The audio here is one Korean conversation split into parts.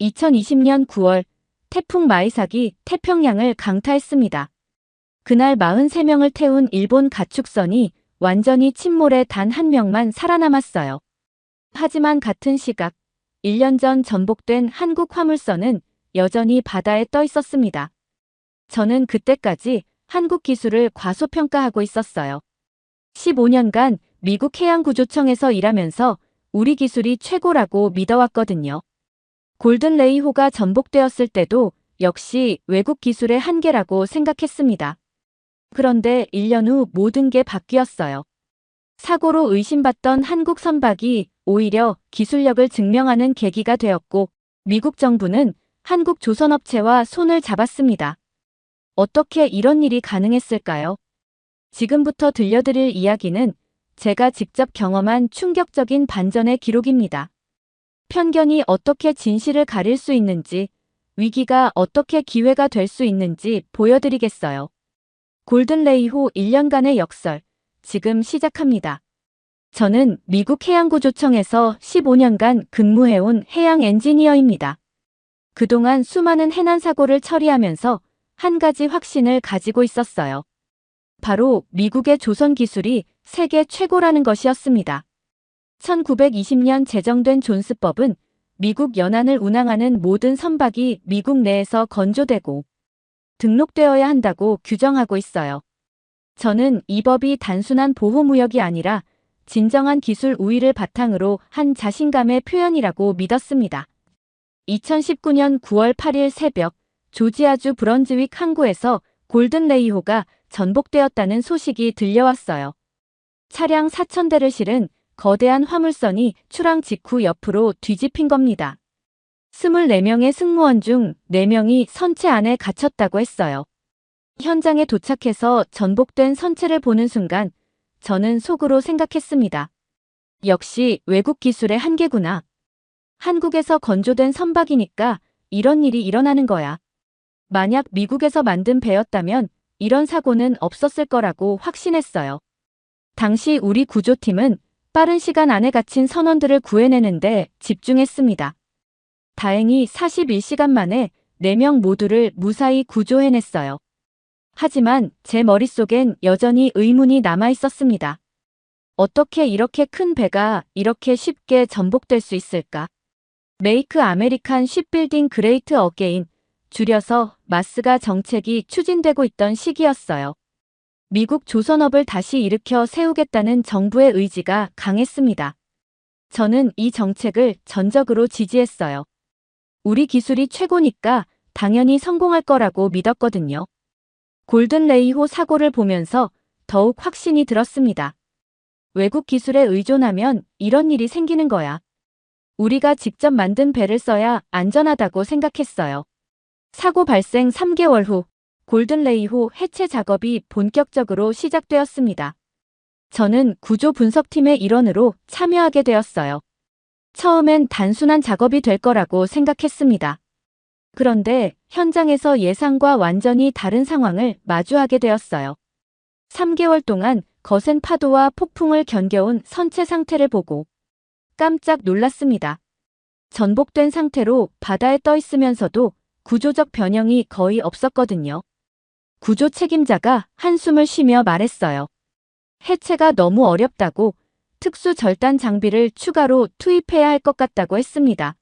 2020년 9월 태풍 마이삭이 태평양을 강타했습니다. 그날 43명을 태운 일본 가축선이 완전히 침몰해 단 한 명만 살아남았어요. 하지만 같은 시각 1년 전 전복된 한국 화물선은 여전히 바다에 떠 있었습니다. 저는 그때까지 한국 기술을 과소평가하고 있었어요. 15년간 미국 해양구조청에서 일하면서 우리 기술이 최고라고 믿어왔거든요. 골든 레이호가 전복되었을 때도 역시 외국 기술의 한계라고 생각했습니다. 그런데 1년 후 모든 게 바뀌었어요. 사고로 의심받던 한국 선박이 오히려 기술력을 증명하는 계기가 되었고 미국 정부는 한국 조선업체와 손을 잡았습니다. 어떻게 이런 일이 가능했을까요? 지금부터 들려드릴 이야기는 제가 직접 경험한 충격적인 반전의 기록입니다. 편견이 어떻게 진실을 가릴 수 있는지, 위기가 어떻게 기회가 될 수 있는지 보여드리겠어요. 골든 레이호 1년간의 역설, 지금 시작합니다. 저는 미국 해양구조청에서 15년간 근무해온 해양 엔지니어입니다. 그동안 수많은 해난 사고를 처리하면서 한 가지 확신을 가지고 있었어요. 바로 미국의 조선 기술이 세계 최고라는 것이었습니다. 1920년 제정된 존스법은 미국 연안을 운항하는 모든 선박이 미국 내에서 건조되고 등록되어야 한다고 규정하고 있어요. 저는 이 법이 단순한 보호무역이 아니라 진정한 기술 우위를 바탕으로 한 자신감의 표현이라고 믿었습니다. 2019년 9월 8일 새벽 조지아주 브런즈윅 항구에서 골든 레이호가 전복되었다는 소식이 들려왔어요. 차량 4,000대를 실은 거대한 화물선이 출항 직후 옆으로 뒤집힌 겁니다. 24명의 승무원 중 4명이 선체 안에 갇혔다고 했어요. 현장에 도착해서 전복된 선체를 보는 순간 저는 속으로 생각했습니다. 역시 외국 기술의 한계구나. 한국에서 건조된 선박이니까 이런 일이 일어나는 거야. 만약 미국에서 만든 배였다면 이런 사고는 없었을 거라고 확신했어요. 당시 우리 구조팀은 빠른 시간 안에 갇힌 선원들을 구해내는데 집중했습니다. 다행히 41시간 만에 4명 모두를 무사히 구조해냈어요. 하지만 제 머릿속엔 여전히 의문이 남아있었습니다. 어떻게 이렇게 큰 배가 이렇게 쉽게 전복될 수 있을까? 메이크 아메리칸 쉽빌딩 그레이트 어게인, 줄여서 마스가 정책이 추진되고 있던 시기였어요. 미국 조선업을 다시 일으켜 세우겠다는 정부의 의지가 강했습니다. 저는 이 정책을 전적으로 지지했어요. 우리 기술이 최고니까 당연히 성공할 거라고 믿었거든요. 골든 레이호 사고를 보면서 더욱 확신이 들었습니다. 외국 기술에 의존하면 이런 일이 생기는 거야. 우리가 직접 만든 배를 써야 안전하다고 생각했어요. 사고 발생 3개월 후 골든 레이호 해체 작업이 본격적으로 시작되었습니다. 저는 구조 분석팀의 일원으로 참여하게 되었어요. 처음엔 단순한 작업이 될 거라고 생각했습니다. 그런데 현장에서 예상과 완전히 다른 상황을 마주하게 되었어요. 3개월 동안 거센 파도와 폭풍을 견뎌온 선체 상태를 보고 깜짝 놀랐습니다. 전복된 상태로 바다에 떠 있으면서도 구조적 변형이 거의 없었거든요. 구조 책임자가 한숨을 쉬며 말했어요. 해체가 너무 어렵다고 특수 절단 장비를 추가로 투입해야 할 것 같다고 했습니다.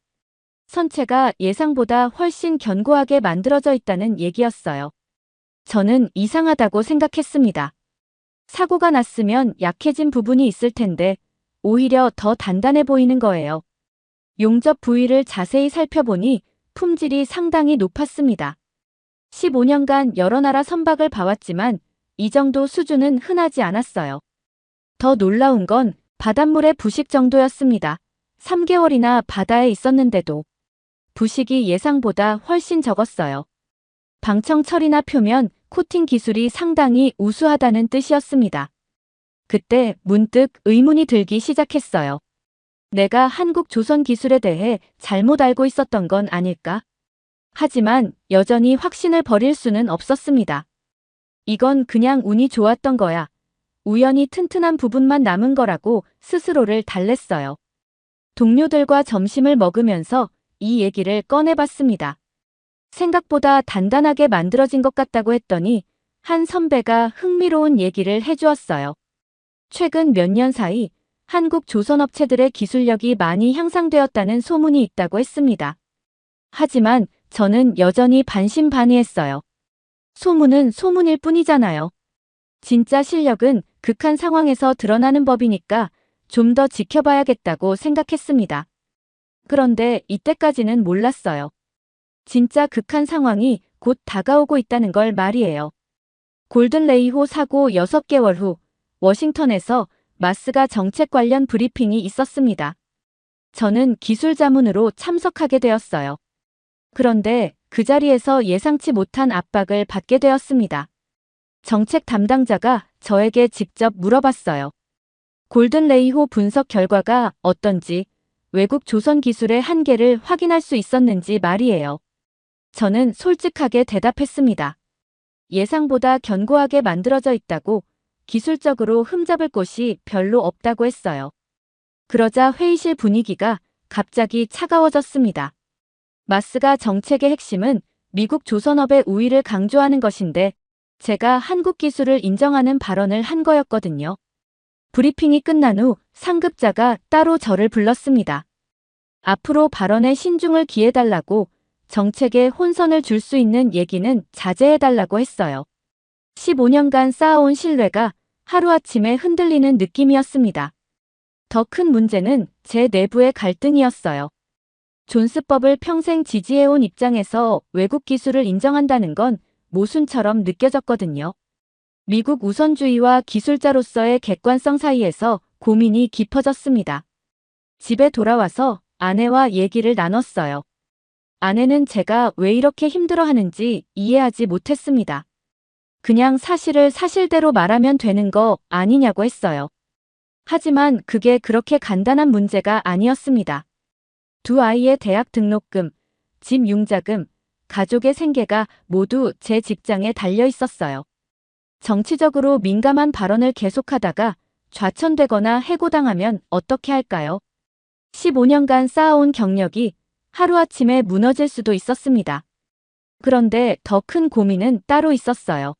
선체가 예상보다 훨씬 견고하게 만들어져 있다는 얘기였어요. 저는 이상하다고 생각했습니다. 사고가 났으면 약해진 부분이 있을 텐데 오히려 더 단단해 보이는 거예요. 용접 부위를 자세히 살펴보니 품질이 상당히 높았습니다. 15년간 여러 나라 선박을 봐왔지만 이 정도 수준은 흔하지 않았어요. 더 놀라운 건 바닷물의 부식 정도였습니다. 3개월이나 바다에 있었는데도 부식이 예상보다 훨씬 적었어요. 방청 처리나 표면 코팅 기술이 상당히 우수하다는 뜻이었습니다. 그때 문득 의문이 들기 시작했어요. 내가 한국 조선 기술에 대해 잘못 알고 있었던 건 아닐까? 하지만 여전히 확신을 버릴 수는 없었습니다. 이건 그냥 운이 좋았던 거야. 우연히 튼튼한 부분만 남은 거라고 스스로를 달랬어요. 동료들과 점심을 먹으면서 이 얘기를 꺼내봤습니다. 생각보다 단단하게 만들어진 것 같다고 했더니 한 선배가 흥미로운 얘기를 해주었어요. 최근 몇 년 사이 한국 조선업체들의 기술력이 많이 향상되었다는 소문이 있다고 했습니다. 하지만 저는 여전히 반신반의했어요. 소문은 소문일 뿐이잖아요. 진짜 실력은 극한 상황에서 드러나는 법이니까 좀 더 지켜봐야겠다고 생각했습니다. 그런데 이때까지는 몰랐어요. 진짜 극한 상황이 곧 다가오고 있다는 걸 말이에요. 골든 레이호 사고 6개월 후 워싱턴에서 마스가 정책 관련 브리핑이 있었습니다. 저는 기술 자문으로 참석하게 되었어요. 그런데 그 자리에서 예상치 못한 압박을 받게 되었습니다. 정책 담당자가 저에게 직접 물어봤어요. 골든 레이호 분석 결과가 어떤지, 외국 조선 기술의 한계를 확인할 수 있었는지 말이에요. 저는 솔직하게 대답했습니다. 예상보다 견고하게 만들어져 있다고, 기술적으로 흠잡을 곳이 별로 없다고 했어요. 그러자 회의실 분위기가 갑자기 차가워졌습니다. 마스가 정책의 핵심은 미국 조선업의 우위를 강조하는 것인데 제가 한국 기술을 인정하는 발언을 한 거였거든요. 브리핑이 끝난 후 상급자가 따로 저를 불렀습니다. 앞으로 발언에 신중을 기해달라고, 정책에 혼선을 줄 수 있는 얘기는 자제해달라고 했어요. 15년간 쌓아온 신뢰가 하루아침에 흔들리는 느낌이었습니다. 더 큰 문제는 제 내부의 갈등이었어요. 존스법을 평생 지지해온 입장에서 외국 기술을 인정한다는 건 모순처럼 느껴졌거든요. 미국 우선주의와 기술자로서의 객관성 사이에서 고민이 깊어졌습니다. 집에 돌아와서 아내와 얘기를 나눴어요. 아내는 제가 왜 이렇게 힘들어하는지 이해하지 못했습니다. 그냥 사실을 사실대로 말하면 되는 거 아니냐고 했어요. 하지만 그게 그렇게 간단한 문제가 아니었습니다. 두 아이의 대학 등록금, 집 융자금, 가족의 생계가 모두 제 직장에 달려 있었어요. 정치적으로 민감한 발언을 계속하다가 좌천되거나 해고당하면 어떻게 할까요? 15년간 쌓아온 경력이 하루아침에 무너질 수도 있었습니다. 그런데 더 큰 고민은 따로 있었어요.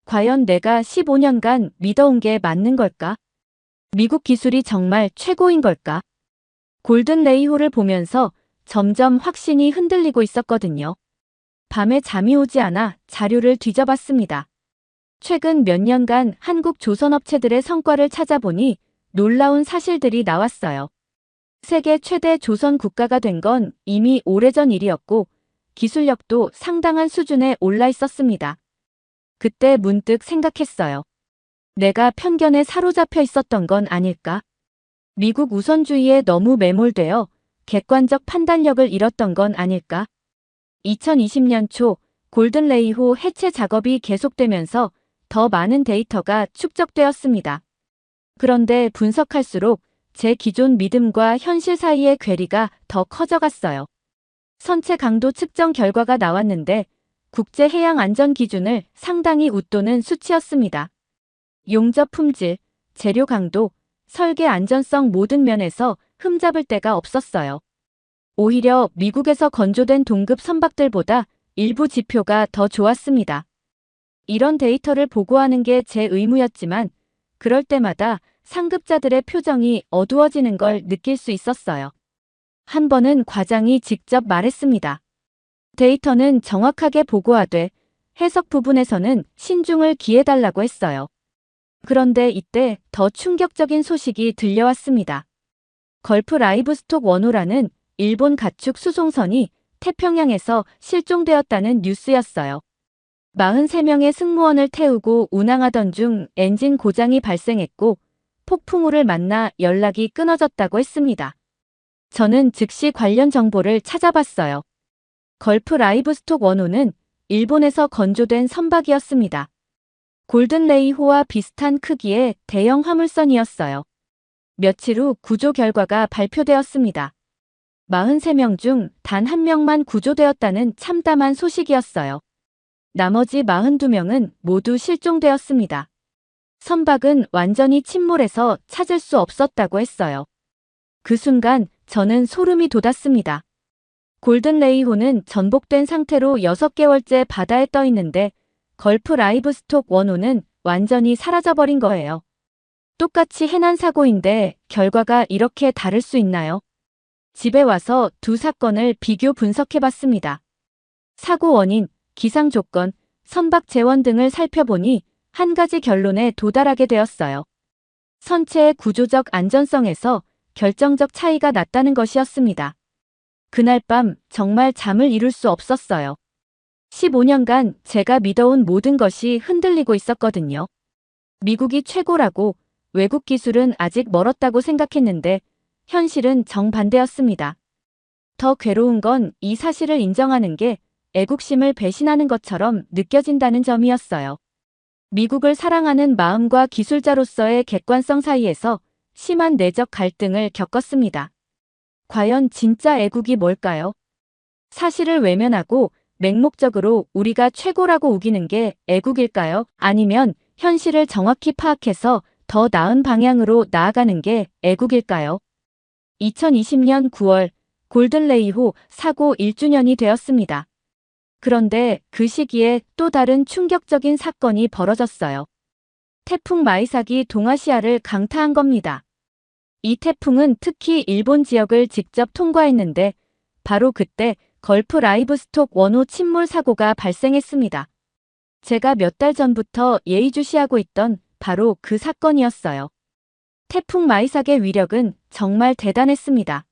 과연 내가 15년간 믿어온 게 맞는 걸까? 미국 기술이 정말 최고인 걸까? 골든 레이호를 보면서 점점 확신이 흔들리고 있었거든요. 밤에 잠이 오지 않아 자료를 뒤져봤습니다. 최근 몇 년간 한국 조선업체들의 성과를 찾아보니 놀라운 사실들이 나왔어요. 세계 최대 조선 국가가 된 건 이미 오래전 일이었고 기술력도 상당한 수준에 올라 있었습니다. 그때 문득 생각했어요. 내가 편견에 사로잡혀 있었던 건 아닐까? 미국 우선주의에 너무 매몰되어 객관적 판단력을 잃었던 건 아닐까? 2020년 초 골든 레이호 해체 작업이 계속되면서 더 많은 데이터가 축적되었습니다. 그런데 분석할수록 제 기존 믿음과 현실 사이의 괴리가 더 커져갔어요. 선체 강도 측정 결과가 나왔는데 국제 해양 안전 기준을 상당히 웃도는 수치였습니다. 용접 품질, 재료 강도, 설계 안전성 모든 면에서 흠잡을 데가 없었어요. 오히려 미국에서 건조된 동급 선박들보다 일부 지표가 더 좋았습니다. 이런 데이터를 보고하는 게 제 의무였지만 그럴 때마다 상급자들의 표정이 어두워지는 걸 느낄 수 있었어요. 한 번은 과장이 직접 말했습니다. 데이터는 정확하게 보고하되 해석 부분에서는 신중을 기해달라고 했어요. 그런데 이때 더 충격적인 소식이 들려왔습니다. 걸프 라이브스톡 원호라는 일본 가축 수송선이 태평양에서 실종되었다는 뉴스였어요. 43명의 승무원을 태우고 운항하던 중 엔진 고장이 발생했고 폭풍우를 만나 연락이 끊어졌다고 했습니다. 저는 즉시 관련 정보를 찾아봤어요. 걸프 라이브스톡 원호는 일본에서 건조된 선박이었습니다. 골든 레이호와 비슷한 크기의 대형 화물선이었어요. 며칠 후 구조 결과가 발표되었습니다. 43명 중 단 1명만 구조되었다는 참담한 소식이었어요. 나머지 42명은 모두 실종되었습니다. 선박은 완전히 침몰해서 찾을 수 없었다고 했어요. 그 순간 저는 소름이 돋았습니다. 골든레이호는 전복된 상태로 6개월째 바다에 떠 있는데 걸프 라이브스톡 1호는 완전히 사라져버린 거예요. 똑같이 해난 사고인데 결과가 이렇게 다를 수 있나요? 집에 와서 두 사건을 비교 분석해봤습니다. 사고 원인, 기상 조건, 선박 재원 등을 살펴보니 한 가지 결론에 도달하게 되었어요. 선체의 구조적 안전성에서 결정적 차이가 났다는 것이었습니다. 그날 밤 정말 잠을 이룰 수 없었어요. 15년간 제가 믿어온 모든 것이 흔들리고 있었거든요. 미국이 최고라고, 외국 기술은 아직 멀었다고 생각했는데 현실은 정반대였습니다. 더 괴로운 건 이 사실을 인정하는 게 애국심을 배신하는 것처럼 느껴진다는 점이었어요. 미국을 사랑하는 마음과 기술자로서의 객관성 사이에서 심한 내적 갈등을 겪었습니다. 과연 진짜 애국이 뭘까요? 사실을 외면하고 맹목적으로 우리가 최고라고 우기는 게 애국일까요? 아니면 현실을 정확히 파악해서 더 나은 방향으로 나아가는 게 애국일까요? 2020년 9월 골든레이호 사고 1주년이 되었습니다. 그런데 그 시기에 또 다른 충격적인 사건이 벌어졌어요. 태풍 마이삭이 동아시아를 강타한 겁니다. 이 태풍은 특히 일본 지역을 직접 통과했는데 바로 그때 걸프 라이브스톡 1호 침몰 사고가 발생했습니다. 제가 몇 달 전부터 예의주시하고 있던 바로 그 사건이었어요. 태풍 마이삭의 위력은 정말 대단했습니다.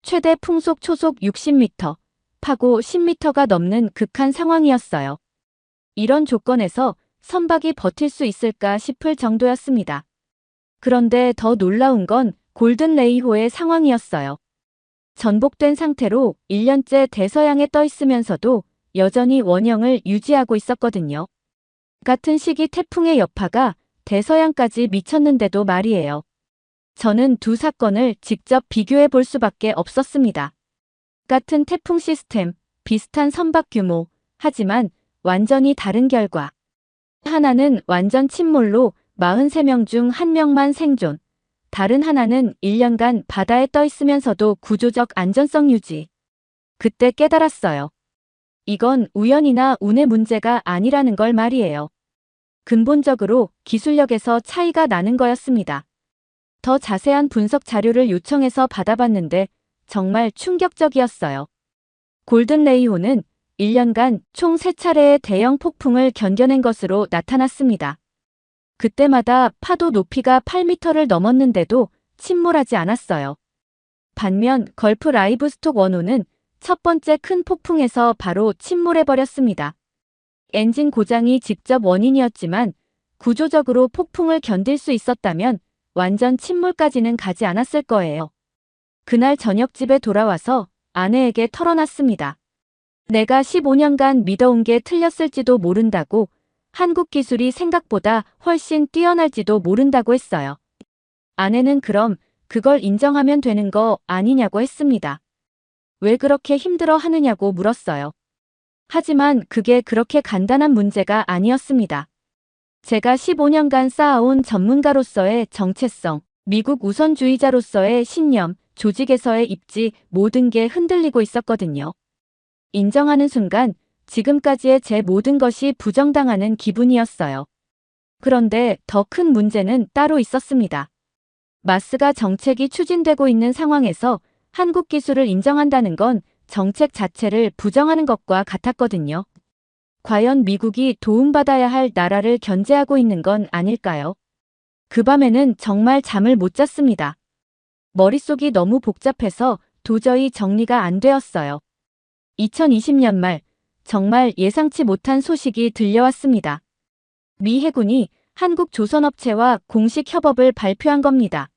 최대 풍속 초속 60m, 파고 10m가 넘는 극한 상황이었어요. 이런 조건에서 선박이 버틸 수 있을까 싶을 정도였습니다. 그런데 더 놀라운 건 골든레이호의 상황이었어요. 전복된 상태로 1년째 대서양에 떠 있으면서도 여전히 원형을 유지하고 있었거든요. 같은 시기 태풍의 여파가 대서양까지 미쳤는데도 말이에요. 저는 두 사건을 직접 비교해 볼 수밖에 없었습니다. 같은 태풍 시스템, 비슷한 선박 규모, 하지만 완전히 다른 결과. 하나는 완전 침몰로 43명 중 1명만 생존, 다른 하나는 1년간 바다에 떠 있으면서도 구조적 안전성 유지. 그때 깨달았어요. 이건 우연이나 운의 문제가 아니라는 걸 말이에요. 근본적으로 기술력에서 차이가 나는 거였습니다. 더 자세한 분석 자료를 요청해서 받아봤는데 정말 충격적이었어요. 골든레이호는 1년간 총 3차례의 대형 폭풍을 견뎌낸 것으로 나타났습니다. 그때마다 파도 높이가 8m를 넘었는데도 침몰하지 않았어요. 반면 걸프 라이브스톡 1호는 첫 번째 큰 폭풍에서 바로 침몰해버렸습니다. 엔진 고장이 직접 원인이었지만 구조적으로 폭풍을 견딜 수 있었다면 완전 침몰까지는 가지 않았을 거예요. 그날 저녁 집에 돌아와서 아내에게 털어놨습니다. 내가 15년간 믿어온 게 틀렸을지도 모른다고, 한국 기술이 생각보다 훨씬 뛰어날지도 모른다고 했어요. 아내는 그럼 그걸 인정하면 되는 거 아니냐고 했습니다. 왜 그렇게 힘들어 하느냐고 물었어요. 하지만 그게 그렇게 간단한 문제가 아니었습니다. 제가 15년간 쌓아온 전문가로서의 정체성, 미국 우선주의자로서의 신념, 조직에서의 입지, 모든 게 흔들리고 있었거든요. 인정하는 순간 지금까지의 제 모든 것이 부정당하는 기분이었어요. 그런데 더 큰 문제는 따로 있었습니다. 마스가 정책이 추진되고 있는 상황에서 한국 기술을 인정한다는 건 정책 자체를 부정하는 것과 같았거든요. 과연 미국이 도움받아야 할 나라를 견제하고 있는 건 아닐까요? 그 밤에는 정말 잠을 못 잤습니다. 머릿속이 너무 복잡해서 도저히 정리가 안 되었어요. 2020년 말, 정말 예상치 못한 소식이 들려왔습니다. 미 해군이 한국 조선업체와 공식 협업을 발표한 겁니다.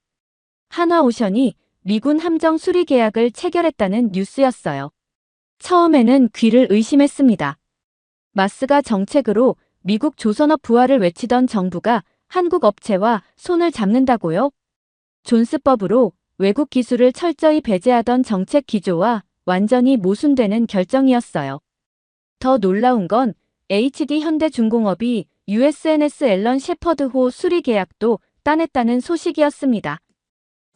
한화오션이 미군 함정 수리 계약을 체결했다는 뉴스였어요. 처음에는 귀를 의심했습니다. 마스가 정책으로 미국 조선업 부활을 외치던 정부가 한국 업체와 손을 잡는다고요? 존스법으로 외국 기술을 철저히 배제하던 정책 기조와 완전히 모순되는 결정이었어요. 더 놀라운 건 HD 현대중공업이 USNS 앨런 shepherd호 수리 계약도 따냈다는 소식이었습니다.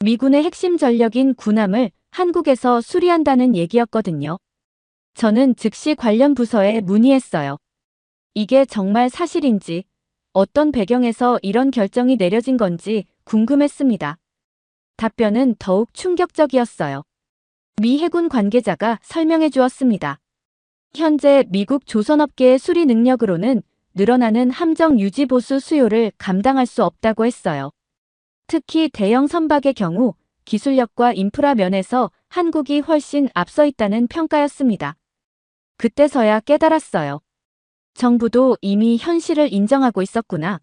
미군의 핵심 전력인 군함을 한국에서 수리한다는 얘기였거든요. 저는 즉시 관련 부서에 문의했어요. 이게 정말 사실인지, 어떤 배경에서 이런 결정이 내려진 건지 궁금했습니다. 답변은 더욱 충격적이었어요. 미 해군 관계자가 설명해 주었습니다. 현재 미국 조선업계의 수리 능력으로는 늘어나는 함정 유지 보수 수요를 감당할 수 없다고 했어요. 특히 대형 선박의 경우 기술력과 인프라 면에서 한국이 훨씬 앞서 있다는 평가였습니다. 그때서야 깨달았어요. 정부도 이미 현실을 인정하고 있었구나.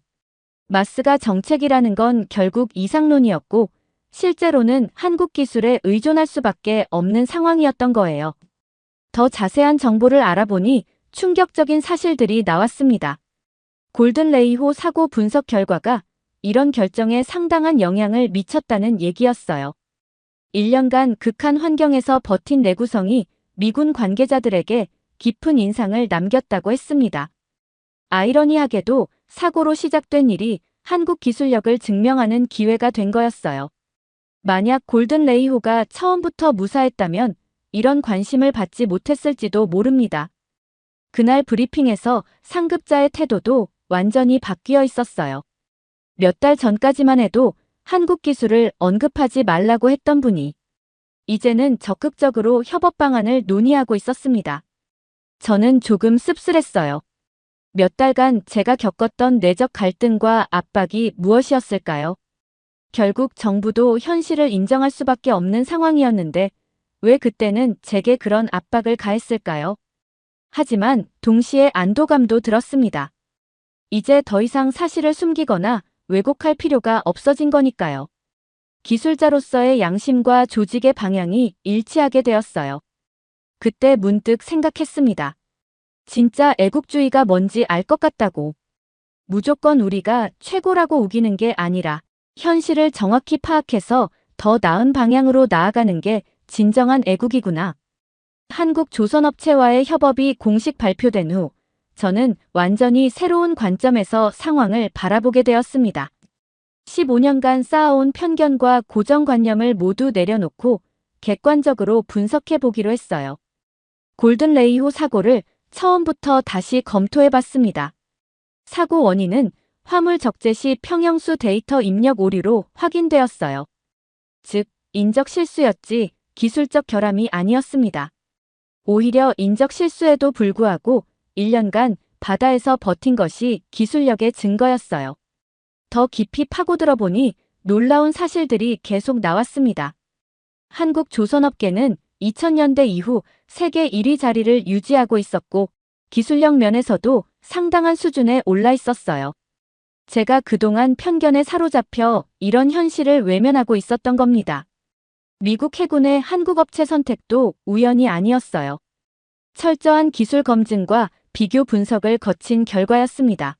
마스가 정책이라는 건 결국 이상론이었고, 실제로는 한국 기술에 의존할 수밖에 없는 상황이었던 거예요. 더 자세한 정보를 알아보니 충격적인 사실들이 나왔습니다. 골든 레이호 사고 분석 결과가 이런 결정에 상당한 영향을 미쳤다는 얘기였어요. 1년간 극한 환경에서 버틴 내구성이 미군 관계자들에게 깊은 인상을 남겼다고 했습니다. 아이러니하게도 사고로 시작된 일이 한국 기술력을 증명하는 기회가 된 거였어요. 만약 골든 레이호가 처음부터 무사했다면 이런 관심을 받지 못했을지도 모릅니다. 그날 브리핑에서 상급자의 태도도 완전히 바뀌어 있었어요. 몇 달 전까지만 해도 한국 기술을 언급하지 말라고 했던 분이 이제는 적극적으로 협업 방안을 논의하고 있었습니다. 저는 조금 씁쓸했어요. 몇 달간 제가 겪었던 내적 갈등과 압박이 무엇이었을까요? 결국 정부도 현실을 인정할 수밖에 없는 상황이었는데 왜 그때는 제게 그런 압박을 가했을까요? 하지만 동시에 안도감도 들었습니다. 이제 더 이상 사실을 숨기거나 왜곡할 필요가 없어진 거니까요. 기술자로서의 양심과 조직의 방향이 일치하게 되었어요. 그때 문득 생각했습니다. 진짜 애국주의가 뭔지 알 것 같다고. 무조건 우리가 최고라고 우기는 게 아니라 현실을 정확히 파악해서 더 나은 방향으로 나아가는 게 진정한 애국이구나. 한국 조선업체와의 협업이 공식 발표된 후 저는 완전히 새로운 관점에서 상황을 바라보게 되었습니다. 15년간 쌓아온 편견과 고정관념을 모두 내려놓고 객관적으로 분석해 보기로 했어요. 골든 레이호 사고를 처음부터 다시 검토해 봤습니다. 사고 원인은 화물 적재 시 평형수 데이터 입력 오류로 확인되었어요. 즉, 인적 실수였지 기술적 결함이 아니었습니다. 오히려 인적 실수에도 불구하고 1년간 바다에서 버틴 것이 기술력의 증거였어요. 더 깊이 파고들어 보니 놀라운 사실들이 계속 나왔습니다. 한국 조선업계는 2000년대 이후 세계 1위 자리를 유지하고 있었고 기술력 면에서도 상당한 수준에 올라 있었어요. 제가 그동안 편견에 사로잡혀 이런 현실을 외면하고 있었던 겁니다. 미국 해군의 한국 업체 선택도 우연이 아니었어요. 철저한 기술 검증과 비교 분석을 거친 결과였습니다.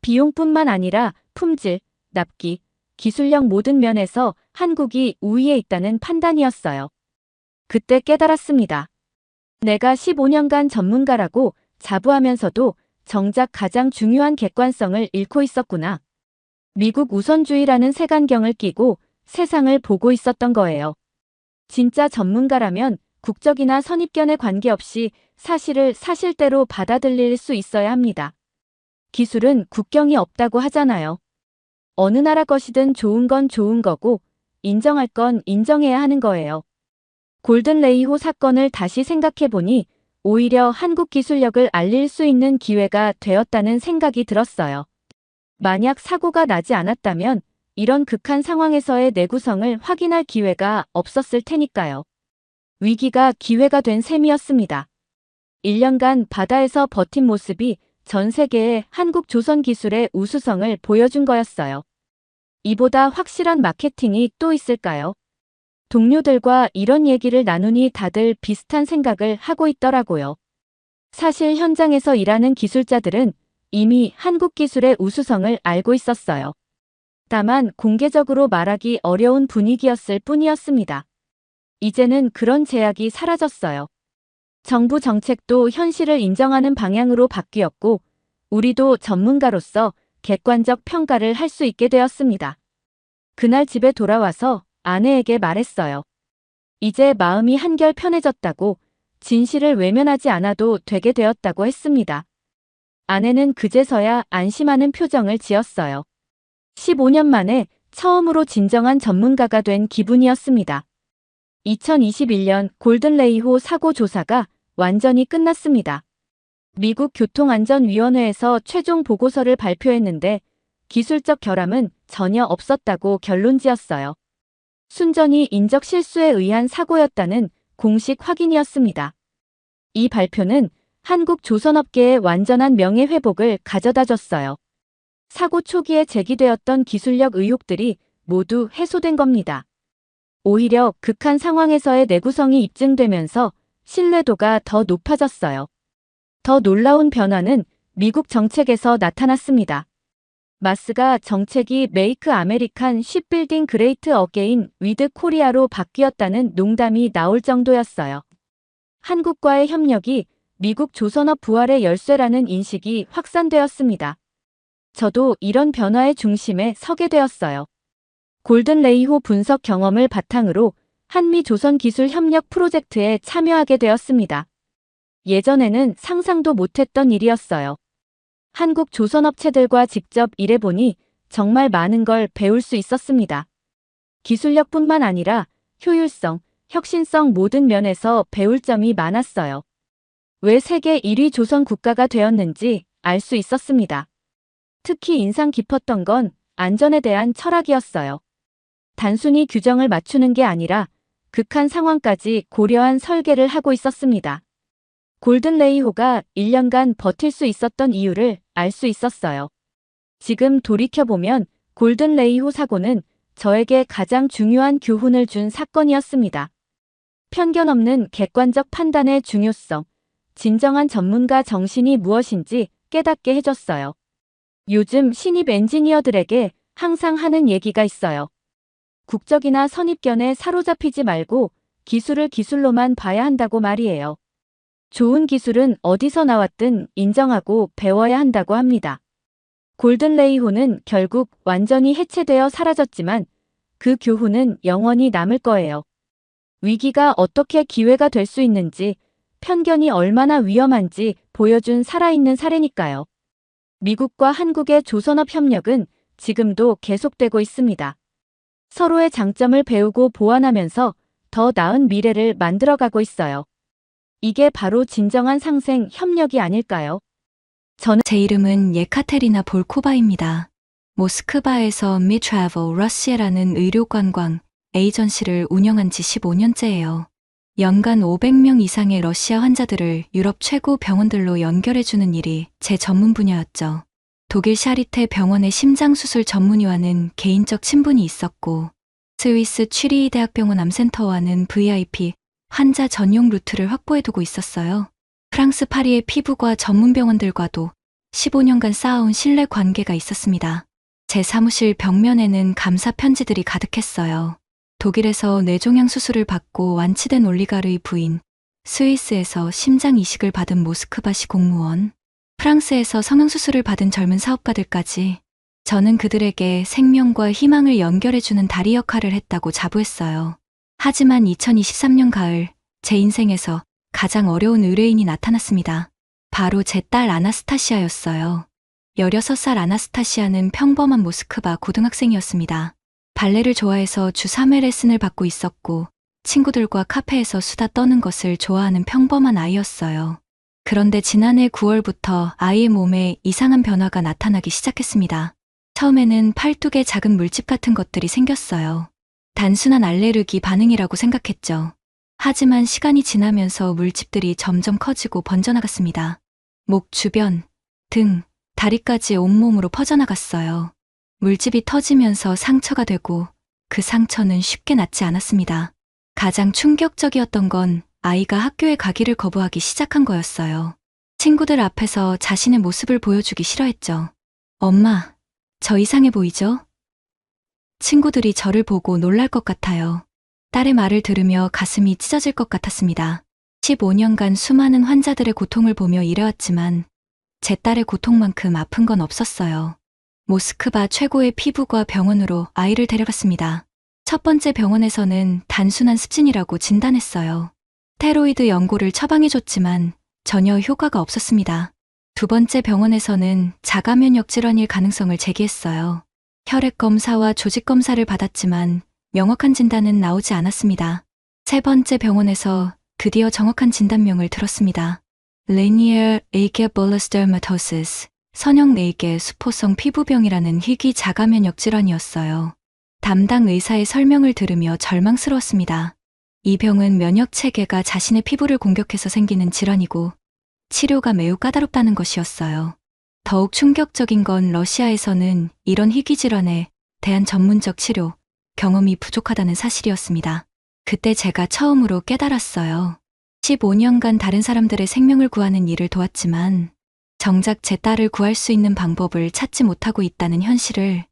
비용뿐만 아니라 품질, 납기, 기술력 모든 면에서 한국이 우위에 있다는 판단이었어요. 그때 깨달았습니다. 내가 15년간 전문가라고 자부하면서도 정작 가장 중요한 객관성을 잃고 있었구나. 미국 우선주의라는 색안경을 끼고 세상을 보고 있었던 거예요. 진짜 전문가라면 국적이나 선입견에 관계없이 사실을 사실대로 받아들일 수 있어야 합니다. 기술은 국경이 없다고 하잖아요. 어느 나라 것이든 좋은 건 좋은 거고 인정할 건 인정해야 하는 거예요. 골든 레이호 사건을 다시 생각해보니 오히려 한국 기술력을 알릴 수 있는 기회가 되었다는 생각이 들었어요. 만약 사고가 나지 않았다면 이런 극한 상황에서의 내구성을 확인할 기회가 없었을 테니까요. 위기가 기회가 된 셈이었습니다. 1년간 바다에서 버틴 모습이 전 세계에 한국 조선 기술의 우수성을 보여준 거였어요. 이보다 확실한 마케팅이 또 있을까요? 동료들과 이런 얘기를 나누니 다들 비슷한 생각을 하고 있더라고요. 사실 현장에서 일하는 기술자들은 이미 한국 기술의 우수성을 알고 있었어요. 다만 공개적으로 말하기 어려운 분위기였을 뿐이었습니다. 이제는 그런 제약이 사라졌어요. 정부 정책도 현실을 인정하는 방향으로 바뀌었고, 우리도 전문가로서 객관적 평가를 할 수 있게 되었습니다. 그날 집에 돌아와서 아내에게 말했어요. 이제 마음이 한결 편해졌다고, 진실을 외면하지 않아도 되게 되었다고 했습니다. 아내는 그제서야 안심하는 표정을 지었어요. 15년 만에 처음으로 진정한 전문가가 된 기분이었습니다. 2021년 골든레이호 사고 조사가 완전히 끝났습니다. 미국 교통안전위원회에서 최종 보고서를 발표했는데 기술적 결함은 전혀 없었다고 결론지었어요. 순전히 인적 실수에 의한 사고였다는 공식 확인이었습니다. 이 발표는 한국 조선업계의 완전한 명예회복을 가져다 줬어요. 사고 초기에 제기되었던 기술력 의혹들이 모두 해소된 겁니다. 오히려 극한 상황에서의 내구성이 입증되면서 신뢰도가 더 높아졌어요. 더 놀라운 변화는 미국 정책에서 나타났습니다. 마스가 정책이 메이크 아메리칸 쉽빌딩 그레이트 어게인 위드 코리아로 바뀌었다는 농담이 나올 정도였어요. 한국과의 협력이 미국 조선업 부활의 열쇠라는 인식이 확산되었습니다. 저도 이런 변화의 중심에 서게 되었어요. 골든레이호 분석 경험을 바탕으로 한미 조선기술협력 프로젝트에 참여하게 되었습니다. 예전에는 상상도 못했던 일이었어요. 한국 조선업체들과 직접 일해보니 정말 많은 걸 배울 수 있었습니다. 기술력뿐만 아니라 효율성, 혁신성 모든 면에서 배울 점이 많았어요. 왜 세계 1위 조선 국가가 되었는지 알 수 있었습니다. 특히 인상 깊었던 건 안전에 대한 철학이었어요. 단순히 규정을 맞추는 게 아니라 극한 상황까지 고려한 설계를 하고 있었습니다. 골든레이호가 1년간 버틸 수 있었던 이유를 알 수 있었어요. 지금 돌이켜보면 골든레이호 사고는 저에게 가장 중요한 교훈을 준 사건이었습니다. 편견 없는 객관적 판단의 중요성, 진정한 전문가 정신이 무엇인지 깨닫게 해줬어요. 요즘 신입 엔지니어들에게 항상 하는 얘기가 있어요. 국적이나 선입견에 사로잡히지 말고 기술을 기술로만 봐야 한다고 말이에요. 좋은 기술은 어디서 나왔든 인정하고 배워야 한다고 합니다. 골든레이호는 결국 완전히 해체되어 사라졌지만 그 교훈은 영원히 남을 거예요. 위기가 어떻게 기회가 될 수 있는지, 편견이 얼마나 위험한지 보여준 살아있는 사례니까요. 미국과 한국의 조선업 협력은 지금도 계속되고 있습니다. 서로의 장점을 배우고 보완하면서 더 나은 미래를 만들어가고 있어요. 이게 바로 진정한 상생 협력이 아닐까요? 제 이름은 예카테리나 볼코바입니다. 모스크바에서 미트래블 러시아라는 의료관광 에이전시를 운영한 지 15년째예요. 연간 500명 이상의 러시아 환자들을 유럽 최고 병원들로 연결해주는 일이 제 전문 분야였죠. 독일 샤리테 병원의 심장수술 전문의와는 개인적 친분이 있었고, 스위스 취리히 대학병원 암센터와는 VIP 환자 전용 루트를 확보해두고 있었어요. 프랑스 파리의 피부과 전문 병원들과도 15년간 쌓아온 신뢰 관계가 있었습니다. 제 사무실 벽면에는 감사 편지들이 가득했어요. 독일에서 뇌종양 수술을 받고 완치된 올리가르의 부인, 스위스에서 심장 이식을 받은 모스크바시 공무원, 프랑스에서 성형수술을 받은 젊은 사업가들까지 저는 그들에게 생명과 희망을 연결해주는 다리 역할을 했다고 자부했어요. 하지만 2023년 가을, 제 인생에서 가장 어려운 의뢰인이 나타났습니다. 바로 제 딸 아나스타시아였어요. 16살 아나스타시아는 평범한 모스크바 고등학생이었습니다. 발레를 좋아해서 주 3회 레슨을 받고 있었고, 친구들과 카페에서 수다 떠는 것을 좋아하는 평범한 아이였어요. 그런데 지난해 9월부터 아이의 몸에 이상한 변화가 나타나기 시작했습니다. 처음에는 팔뚝에 작은 물집 같은 것들이 생겼어요. 단순한 알레르기 반응이라고 생각했죠. 하지만 시간이 지나면서 물집들이 점점 커지고 번져나갔습니다. 목 주변, 등, 다리까지 온몸으로 퍼져나갔어요. 물집이 터지면서 상처가 되고 그 상처는 쉽게 낫지 않았습니다. 가장 충격적이었던 건 아이가 학교에 가기를 거부하기 시작한 거였어요. 친구들 앞에서 자신의 모습을 보여주기 싫어했죠. 엄마, 저 이상해 보이죠? 친구들이 저를 보고 놀랄 것 같아요. 딸의 말을 들으며 가슴이 찢어질 것 같았습니다. 15년간 수많은 환자들의 고통을 보며 일해왔지만 제 딸의 고통만큼 아픈 건 없었어요. 모스크바 최고의 피부과 병원으로 아이를 데려갔습니다. 첫 번째 병원에서는 단순한 습진이라고 진단했어요. 스테로이드 연고를 처방해줬지만 전혀 효과가 없었습니다. 두 번째 병원에서는 자가면역 질환일 가능성을 제기했어요. 혈액 검사와 조직 검사를 받았지만 명확한 진단은 나오지 않았습니다. 세 번째 병원에서 드디어 정확한 진단명을 들었습니다. Linear Aegea bullous dermatosis, 선형 네이게 수포성 피부병이라는 희귀 자가면역 질환이었어요. 담당 의사의 설명을 들으며 절망스러웠습니다. 이 병은 면역 체계가 자신의 피부를 공격해서 생기는 질환이고 치료가 매우 까다롭다는 것이었어요. 더욱 충격적인 건 러시아에서는 이런 희귀 질환에 대한 전문적 치료, 경험이 부족하다는 사실이었습니다. 그때 제가 처음으로 깨달았어요. 15년간 다른 사람들의 생명을 구하는 일을 도왔지만 정작 제 딸을 구할 수 있는 방법을 찾지 못하고 있다는 현실을,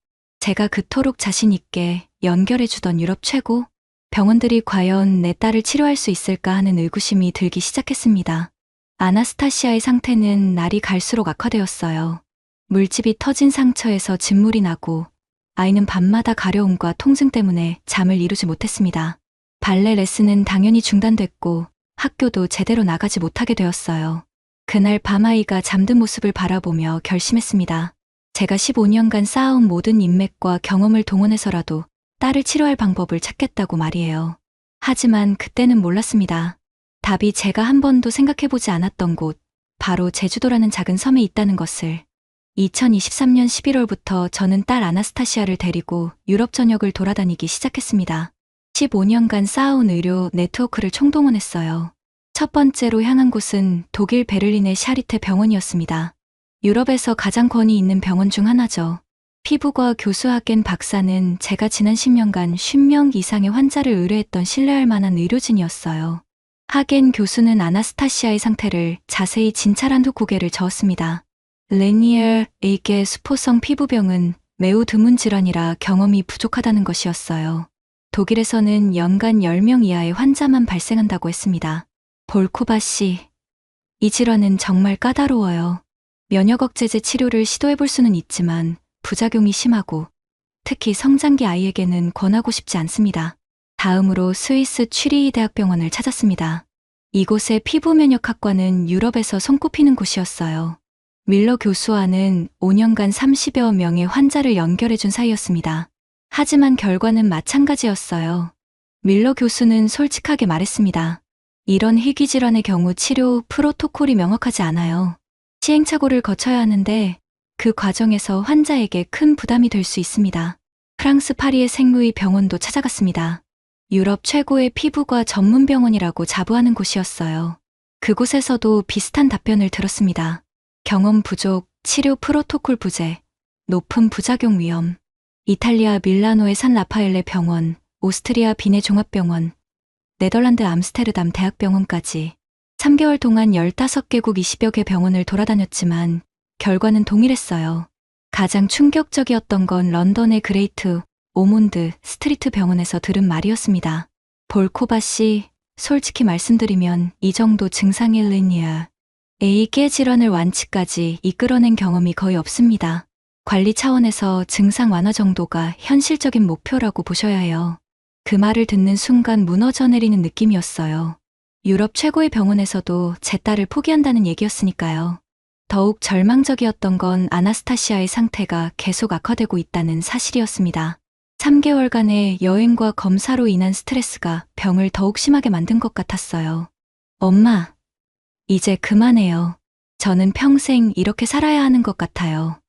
제가 그토록 자신 있게 연결해주던 유럽 최고 병원들이 과연 내 딸을 치료할 수 있을까 하는 의구심이 들기 시작했습니다. 아나스타시아의 상태는 날이 갈수록 악화되었어요. 물집이 터진 상처에서 진물이 나고 아이는 밤마다 가려움과 통증 때문에 잠을 이루지 못했습니다. 발레 레슨은 당연히 중단됐고 학교도 제대로 나가지 못하게 되었어요. 그날 밤 아이가 잠든 모습을 바라보며 결심했습니다. 제가 15년간 쌓아온 모든 인맥과 경험을 동원해서라도 딸을 치료할 방법을 찾겠다고 말이에요. 하지만 그때는 몰랐습니다. 답이 제가 한 번도 생각해보지 않았던 곳, 바로 제주도라는 작은 섬에 있다는 것을. 2023년 11월부터 저는 딸 아나스타시아를 데리고 유럽 전역을 돌아다니기 시작했습니다. 15년간 쌓아온 의료 네트워크를 총동원했어요. 첫 번째로 향한 곳은 독일 베를린의 샤리테 병원이었습니다. 유럽에서 가장 권위 있는 병원 중 하나죠. 피부과 교수학겐 박사는 제가 지난 10년간 50명 이상의 환자를 의뢰했던 신뢰할 만한 의료진이었어요. 하겐 교수는 아나스타시아의 상태를 자세히 진찰한 후 고개를 저었습니다. 레니얼 에이게 수포성 피부병은 매우 드문 질환이라 경험이 부족하다는 것이었어요. 독일에서는 연간 10명 이하의 환자만 발생한다고 했습니다. 볼코바 씨, 이 질환은 정말 까다로워요. 면역 억제제 치료를 시도해볼 수는 있지만 부작용이 심하고 특히 성장기 아이에게는 권하고 싶지 않습니다. 다음으로 스위스 취리히 대학병원을 찾았습니다. 이곳의 피부면역학과는 유럽에서 손꼽히는 곳이었어요. 밀러 교수와는 5년간 30여 명의 환자를 연결해준 사이였습니다. 하지만 결과는 마찬가지였어요. 밀러 교수는 솔직하게 말했습니다. 이런 희귀 질환의 경우 치료 프로토콜이 명확하지 않아요. 시행착오를 거쳐야 하는데 그 과정에서 환자에게 큰 부담이 될 수 있습니다. 프랑스 파리의 생루이 병원도 찾아갔습니다. 유럽 최고의 피부과 전문 병원이라고 자부하는 곳이었어요. 그곳에서도 비슷한 답변을 들었습니다. 경험 부족, 치료 프로토콜 부재, 높은 부작용 위험. 이탈리아 밀라노의 산 라파엘레 병원, 오스트리아 비네 종합병원, 네덜란드 암스테르담 대학병원까지 3개월 동안 15개국 20여 개 병원을 돌아다녔지만 결과는 동일했어요. 가장 충격적이었던 건 런던의 그레이트 오몬드 스트리트 병원에서 들은 말이었습니다. 볼코바 씨, 솔직히 말씀드리면 이 정도 증상의 리니아 에이게 질환을 완치까지 이끌어낸 경험이 거의 없습니다. 관리 차원에서 증상 완화 정도가 현실적인 목표라고 보셔야 해요. 그 말을 듣는 순간 무너져 내리는 느낌이었어요. 유럽 최고의 병원에서도 제 딸을 포기한다는 얘기였으니까요. 더욱 절망적이었던 건 아나스타시아의 상태가 계속 악화되고 있다는 사실이었습니다. 3개월간의 여행과 검사로 인한 스트레스가 병을 더욱 심하게 만든 것 같았어요. 엄마, 이제 그만해요. 저는 평생 이렇게 살아야 하는 것 같아요.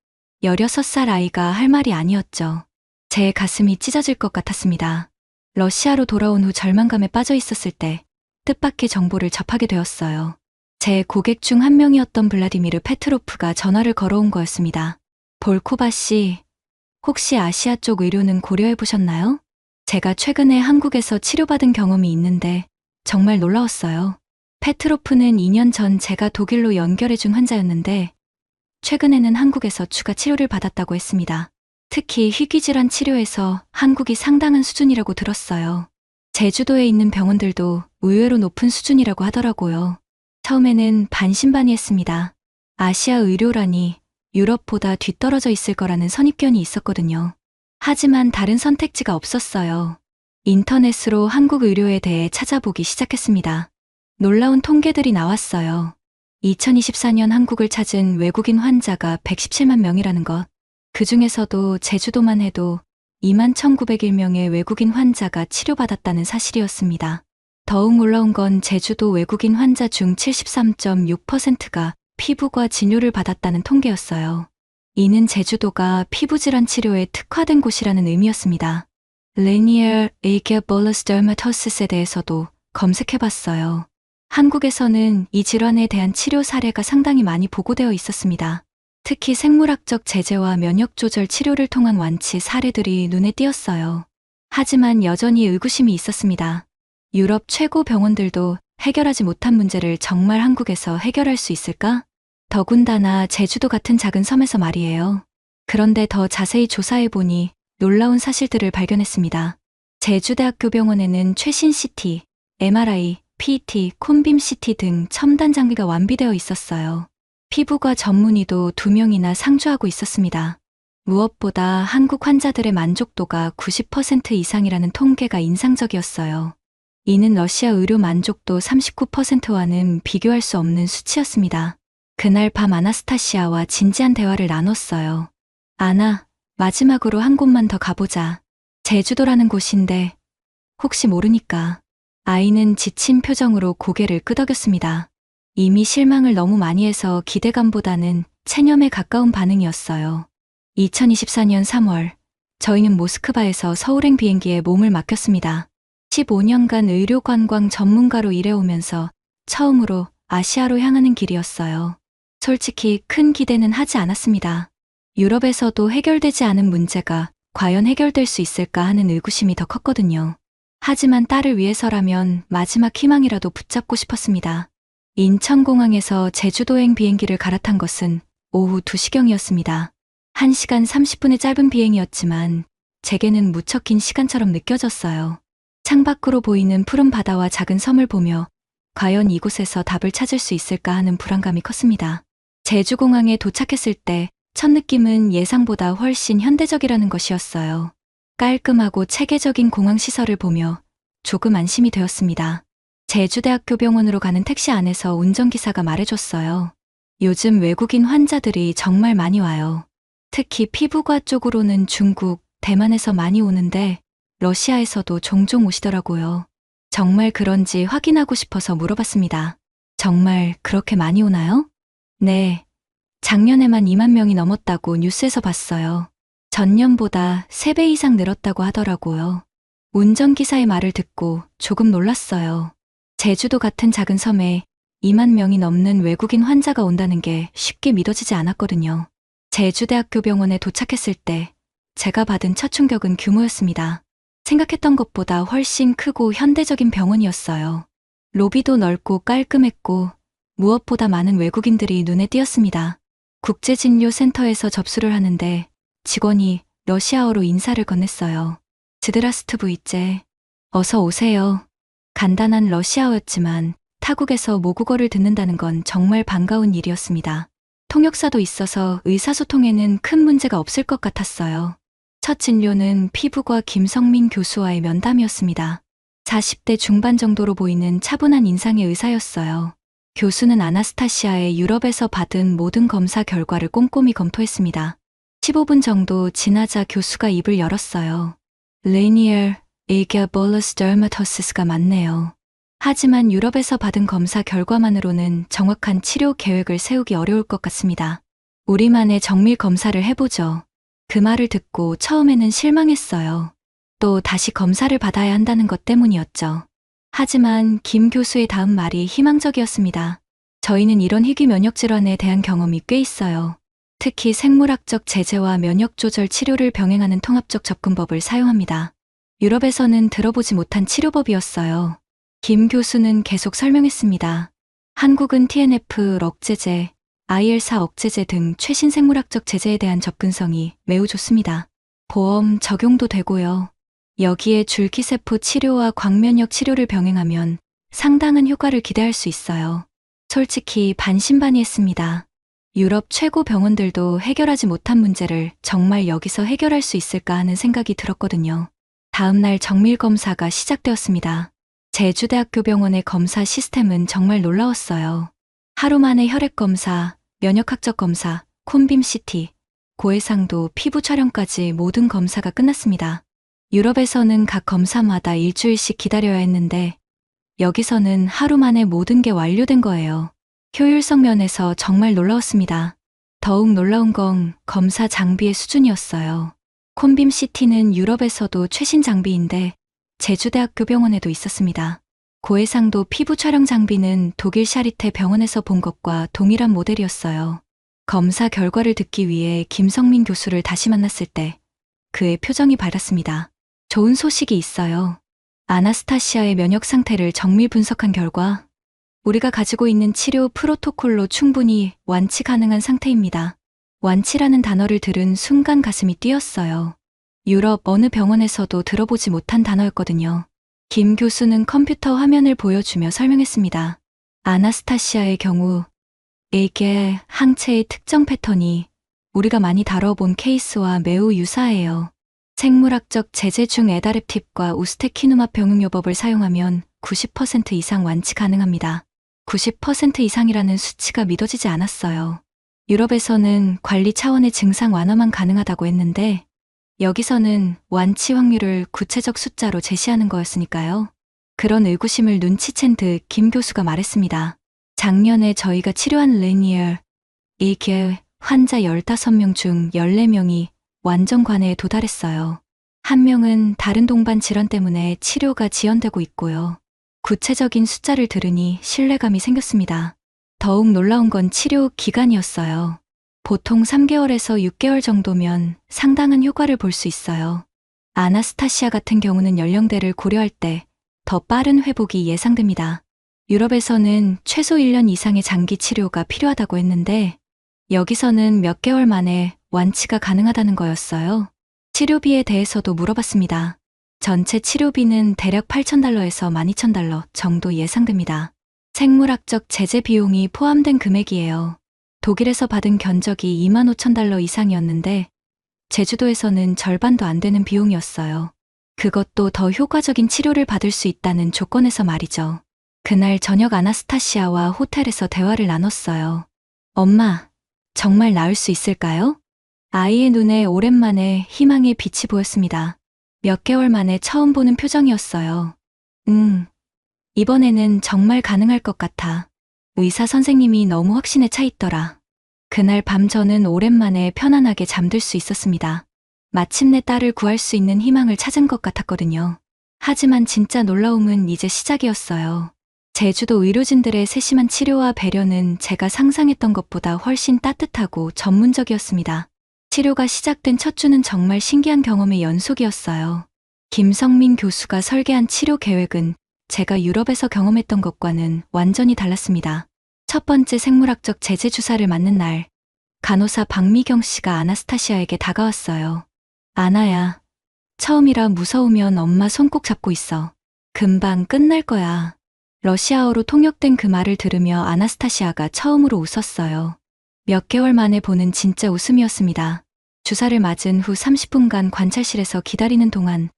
16살 아이가 할 말이 아니었죠. 제 가슴이 찢어질 것 같았습니다. 러시아로 돌아온 후 절망감에 빠져 있었을 때 뜻밖의 정보를 접하게 되었어요. 제 고객 중 한 명이었던 블라디미르 페트로프가 전화를 걸어온 거였습니다. 볼코바 씨, 혹시 아시아 쪽 의료는 고려해 보셨나요? 제가 최근에 한국에서 치료받은 경험이 있는데 정말 놀라웠어요. 페트로프는 2년 전 제가 독일로 연결해준 환자였는데 최근에는 한국에서 추가 치료를 받았다고 했습니다. 특히 희귀질환 치료에서 한국이 상당한 수준이라고 들었어요. 제주도에 있는 병원들도 의외로 높은 수준이라고 하더라고요. 처음에는 반신반의했습니다. 아시아 의료라니 유럽보다 뒤떨어져 있을 거라는 선입견이 있었거든요. 하지만 다른 선택지가 없었어요. 인터넷으로 한국 의료에 대해 찾아보기 시작했습니다. 놀라운 통계들이 나왔어요. 2024년 한국을 찾은 외국인 환자가 117만 명이라는 것. 그 중에서도 제주도만 해도 21,901명의 외국인 환자가 치료받았다는 사실이었습니다. 더욱 놀라운 건 제주도 외국인 환자 중 73.6%가 피부과 진료를 받았다는 통계였어요. 이는 제주도가 피부질환 치료에 특화된 곳이라는 의미였습니다. Linear Agia Bullous Dermatosis에 대해서도 검색해봤어요. 한국에서는 이 질환에 대한 치료 사례가 상당히 많이 보고되어 있었습니다. 특히 생물학적 제재와 면역 조절 치료를 통한 완치 사례들이 눈에 띄었어요. 하지만 여전히 의구심이 있었습니다. 유럽 최고 병원들도 해결하지 못한 문제를 정말 한국에서 해결할 수 있을까? 더군다나 제주도 같은 작은 섬에서 말이에요. 그런데 더 자세히 조사해보니 놀라운 사실들을 발견했습니다. 제주대학교 병원에는 최신 CT, MRI, PET, 콘빔 CT 등 첨단 장비가 완비되어 있었어요. 피부과 전문의도 2명이나 상주하고 있었습니다. 무엇보다 한국 환자들의 만족도가 90% 이상이라는 통계가 인상적이었어요. 이는 러시아 의료 만족도 39%와는 비교할 수 없는 수치였습니다. 그날 밤 아나스타시아와 진지한 대화를 나눴어요. 아나, 마지막으로 한 곳만 더 가보자. 제주도라는 곳인데 혹시 모르니까. 아이는 지친 표정으로 고개를 끄덕였습니다. 이미 실망을 너무 많이 해서 기대감보다는 체념에 가까운 반응이었어요. 2024년 3월, 저희는 모스크바에서 서울행 비행기에 몸을 맡겼습니다. 15년간 의료 관광 전문가로 일해오면서 처음으로 아시아로 향하는 길이었어요. 솔직히 큰 기대는 하지 않았습니다. 유럽에서도 해결되지 않은 문제가 과연 해결될 수 있을까 하는 의구심이 더 컸거든요. 하지만 딸을 위해서라면 마지막 희망이라도 붙잡고 싶었습니다. 인천공항에서 제주도행 비행기를 갈아탄 것은 오후 2시경이었습니다. 1시간 30분의 짧은 비행이었지만 제게는 무척 긴 시간처럼 느껴졌어요. 창밖으로 보이는 푸른 바다와 작은 섬을 보며 과연 이곳에서 답을 찾을 수 있을까 하는 불안감이 컸습니다. 제주공항에 도착했을 때 첫 느낌은 예상보다 훨씬 현대적이라는 것이었어요. 깔끔하고 체계적인 공항 시설을 보며 조금 안심이 되었습니다. 제주대학교 병원으로 가는 택시 안에서 운전기사가 말해줬어요. 요즘 외국인 환자들이 정말 많이 와요. 특히 피부과 쪽으로는 중국, 대만에서 많이 오는데 러시아에서도 종종 오시더라고요. 정말 그런지 확인하고 싶어서 물어봤습니다. 정말 그렇게 많이 오나요? 네. 작년에만 2만 명이 넘었다고 뉴스에서 봤어요. 전년보다 3배 이상 늘었다고 하더라고요. 운전기사의 말을 듣고 조금 놀랐어요. 제주도 같은 작은 섬에 2만 명이 넘는 외국인 환자가 온다는 게 쉽게 믿어지지 않았거든요. 제주대학교 병원에 도착했을 때 제가 받은 첫 충격은 규모였습니다. 생각했던 것보다 훨씬 크고 현대적인 병원이었어요. 로비도 넓고 깔끔했고 무엇보다 많은 외국인들이 눈에 띄었습니다. 국제진료센터에서 접수를 하는데 직원이 러시아어로 인사를 건넸어요. 지드라스트부이제, 어서 오세요. 간단한 러시아어였지만 타국에서 모국어를 듣는다는 건 정말 반가운 일이었습니다. 통역사도 있어서 의사소통에는 큰 문제가 없을 것 같았어요. 첫 진료는 피부과 김성민 교수와의 면담이었습니다. 40대 중반 정도로 보이는 차분한 인상의 의사였어요. 교수는 아나스타시아의 유럽에서 받은 모든 검사 결과를 꼼꼼히 검토했습니다. 15분 정도 지나자 교수가 입을 열었어요. Linear Agia Bullous Dermatosis가 맞네요. 하지만 유럽에서 받은 검사 결과만으로는 정확한 치료 계획을 세우기 어려울 것 같습니다. 우리만의 정밀 검사를 해보죠. 그 말을 듣고 처음에는 실망했어요. 또 다시 검사를 받아야 한다는 것 때문이었죠. 하지만 김 교수의 다음 말이 희망적이었습니다. 저희는 이런 희귀 면역 질환에 대한 경험이 꽤 있어요. 특히 생물학적 제재와 면역 조절 치료를 병행하는 통합적 접근법을 사용합니다. 유럽에서는 들어보지 못한 치료법이었어요. 김 교수는 계속 설명했습니다. 한국은 TNF 억제제, IL-4 억제제 등 최신 생물학적 제제에 대한 접근성이 매우 좋습니다. 보험 적용도 되고요. 여기에 줄기세포 치료와 광면역 치료를 병행하면 상당한 효과를 기대할 수 있어요. 솔직히 반신반의했습니다. 유럽 최고 병원들도 해결하지 못한 문제를 정말 여기서 해결할 수 있을까 하는 생각이 들었거든요. 다음 날 정밀 검사가 시작되었습니다. 제주대학교 병원의 검사 시스템은 정말 놀라웠어요. 하루 만에 혈액 검사, 면역학적 검사, 콘빔 CT, 고해상도, 피부 촬영까지 모든 검사가 끝났습니다. 유럽에서는 각 검사마다 일주일씩 기다려야 했는데 여기서는 하루 만에 모든 게 완료된 거예요. 효율성 면에서 정말 놀라웠습니다. 더욱 놀라운 건 검사 장비의 수준이었어요. 콘빔 CT는 유럽에서도 최신 장비인데 제주대학교 병원에도 있었습니다. 고해상도 피부 촬영 장비는 독일 샤리테 병원에서 본 것과 동일한 모델이었어요. 검사 결과를 듣기 위해 김성민 교수를 다시 만났을 때 그의 표정이 밝았습니다. 좋은 소식이 있어요. 아나스타시아의 면역 상태를 정밀 분석한 결과 우리가 가지고 있는 치료 프로토콜로 충분히 완치 가능한 상태입니다. 완치라는 단어를 들은 순간 가슴이 뛰었어요. 유럽 어느 병원에서도 들어보지 못한 단어였거든요. 김 교수는 컴퓨터 화면을 보여주며 설명했습니다. 아나스타시아의 경우 이게 항체의 특정 패턴이 우리가 많이 다뤄본 케이스와 매우 유사해요. 생물학적 제제 중 에다랩팁과 우스테키누맙 병용요법을 사용하면 90% 이상 완치 가능합니다. 90% 이상이라는 수치가 믿어지지 않았어요. 유럽에서는 관리 차원의 증상 완화만 가능하다고 했는데 여기서는 완치 확률을 구체적 숫자로 제시하는 거였으니까요. 그런 의구심을 눈치챈 듯 김 교수가 말했습니다. 작년에 저희가 치료한 레니얼, 이게 환자 15명 중 14명이 완전 관해에 도달했어요. 한 명은 다른 동반 질환 때문에 치료가 지연되고 있고요. 구체적인 숫자를 들으니 신뢰감이 생겼습니다. 더욱 놀라운 건 치료 기간이었어요. 보통 3개월에서 6개월 정도면 상당한 효과를 볼 수 있어요. 아나스타시아 같은 경우는 연령대를 고려할 때 더 빠른 회복이 예상됩니다. 유럽에서는 최소 1년 이상의 장기 치료가 필요하다고 했는데 여기서는 몇 개월 만에 완치가 가능하다는 거였어요. 치료비에 대해서도 물어봤습니다. 전체 치료비는 대략 $8,000에서 $12,000 정도 예상됩니다. 생물학적 제재 비용이 포함된 금액이에요. 독일에서 받은 견적이 $25,000 이상이었는데 제주도에서는 절반도 안 되는 비용이었어요. 그것도 더 효과적인 치료를 받을 수 있다는 조건에서 말이죠. 그날 저녁 아나스타시아와 호텔에서 대화를 나눴어요. 엄마, 정말 나을 수 있을까요? 아이의 눈에 오랜만에 희망의 빛이 보였습니다. 몇 개월 만에 처음 보는 표정이었어요. 이번에는 정말 가능할 것 같아. 의사 선생님이 너무 확신에 차 있더라. 그날 밤 저는 오랜만에 편안하게 잠들 수 있었습니다. 마침내 딸을 구할 수 있는 희망을 찾은 것 같았거든요. 하지만 진짜 놀라움은 이제 시작이었어요. 제주도 의료진들의 세심한 치료와 배려는 제가 상상했던 것보다 훨씬 따뜻하고 전문적이었습니다. 치료가 시작된 첫 주는 정말 신기한 경험의 연속이었어요. 김성민 교수가 설계한 치료 계획은 제가 유럽에서 경험했던 것과는 완전히 달랐습니다. 첫 번째 생물학적 제재 주사를 맞는 날, 간호사 박미경 씨가 아나스타시아에게 다가왔어요. 아나야, 처음이라 무서우면 엄마 손 꼭 잡고 있어. 금방 끝날 거야. 러시아어로 통역된 그 말을 들으며 아나스타시아가 처음으로 웃었어요. 몇 개월 만에 보는 진짜 웃음이었습니다. 주사를 맞은 후 30분간 관찰실에서 기다리는 동안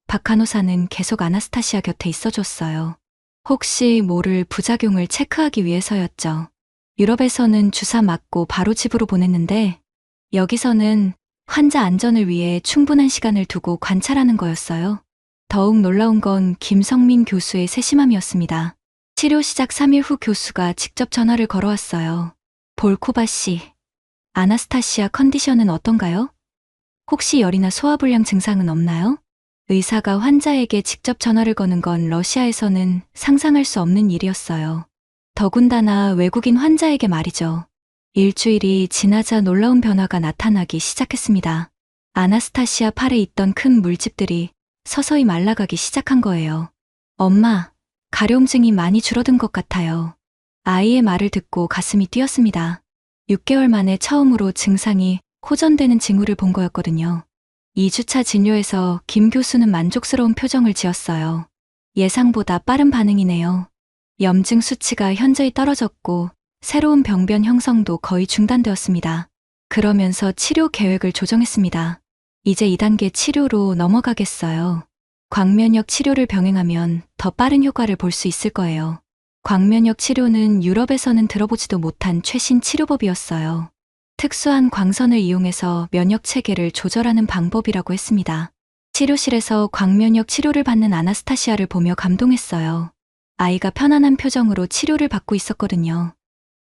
박 간호사는 계속 아나스타시아 곁에 있어줬어요. 혹시 모를 부작용을 체크하기 위해서였죠. 유럽에서는 주사 맞고 바로 집으로 보냈는데 여기서는 환자 안전을 위해 충분한 시간을 두고 관찰하는 거였어요. 더욱 놀라운 건 김성민 교수의 세심함이었습니다. 치료 시작 3일 후 교수가 직접 전화를 걸어왔어요. 볼코바 씨, 아나스타시아 컨디션은 어떤가요? 혹시 열이나 소화불량 증상은 없나요? 의사가 환자에게 직접 전화를 거는 건 러시아에서는 상상할 수 없는 일이었어요. 더군다나 외국인 환자에게 말이죠. 일주일이 지나자 놀라운 변화가 나타나기 시작했습니다. 아나스타시아 팔에 있던 큰 물집들이 서서히 말라가기 시작한 거예요. 엄마, 가려움증이 많이 줄어든 것 같아요. 아이의 말을 듣고 가슴이 뛰었습니다. 6개월 만에 처음으로 증상이 호전되는 징후를 본 거였거든요. 2주차 진료에서 김 교수는 만족스러운 표정을 지었어요. 예상보다 빠른 반응이네요. 염증 수치가 현저히 떨어졌고 새로운 병변 형성도 거의 중단되었습니다. 그러면서 치료 계획을 조정했습니다. 이제 2단계 치료로 넘어가겠어요. 광면역 치료를 병행하면 더 빠른 효과를 볼 수 있을 거예요. 광면역 치료는 유럽에서는 들어보지도 못한 최신 치료법이었어요. 특수한 광선을 이용해서 면역 체계를 조절하는 방법이라고 했습니다. 치료실에서 광면역 치료를 받는 아나스타시아를 보며 감동했어요. 아이가 편안한 표정으로 치료를 받고 있었거든요.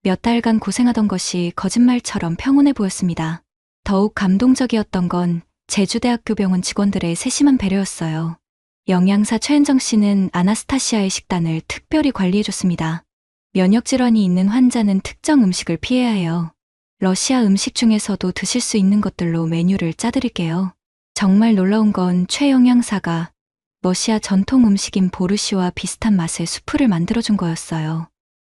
몇 달간 고생하던 것이 거짓말처럼 평온해 보였습니다. 더욱 감동적이었던 건 제주대학교 병원 직원들의 세심한 배려였어요. 영양사 최은정 씨는 아나스타시아의 식단을 특별히 관리해줬습니다. 면역질환이 있는 환자는 특정 음식을 피해야 해요. 러시아 음식 중에서도 드실 수 있는 것들로 메뉴를 짜드릴게요. 정말 놀라운 건 최 영양사가 러시아 전통 음식인 보르시와 비슷한 맛의 수프를 만들어준 거였어요.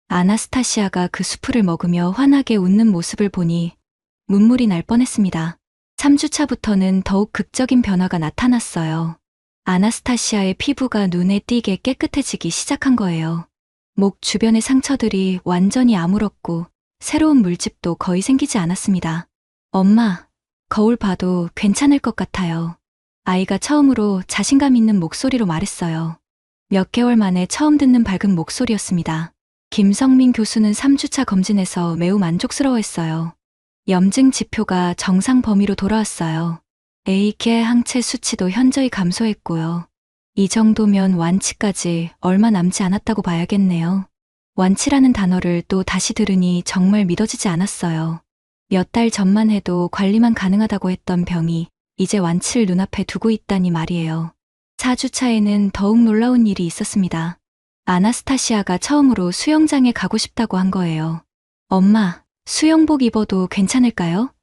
아나스타시아가 그 수프를 먹으며 환하게 웃는 모습을 보니 눈물이 날 뻔했습니다. 3주차부터는 더욱 극적인 변화가 나타났어요. 아나스타시아의 피부가 눈에 띄게 깨끗해지기 시작한 거예요. 목 주변의 상처들이 완전히 아물었고 새로운 물집도 거의 생기지 않았습니다. 엄마, 거울 봐도 괜찮을 것 같아요. 아이가 처음으로 자신감 있는 목소리로 말했어요. 몇 개월 만에 처음 듣는 밝은 목소리였습니다. 김성민 교수는 3주차 검진에서 매우 만족스러워했어요. 염증 지표가 정상 범위로 돌아왔어요. A계 항체 수치도 현저히 감소했고요. 이 정도면 완치까지 얼마 남지 않았다고 봐야겠네요. 완치라는 단어를 또 다시 들으니 정말 믿어지지 않았어요. 몇 달 전만 해도 관리만 가능하다고 했던 병이 이제 완치를 눈앞에 두고 있다니 말이에요. 4주차에는 더욱 놀라운 일이 있었습니다. 아나스타시아가 처음으로 수영장에 가고 싶다고 한 거예요. 엄마, 수영복 입어도 괜찮을까요?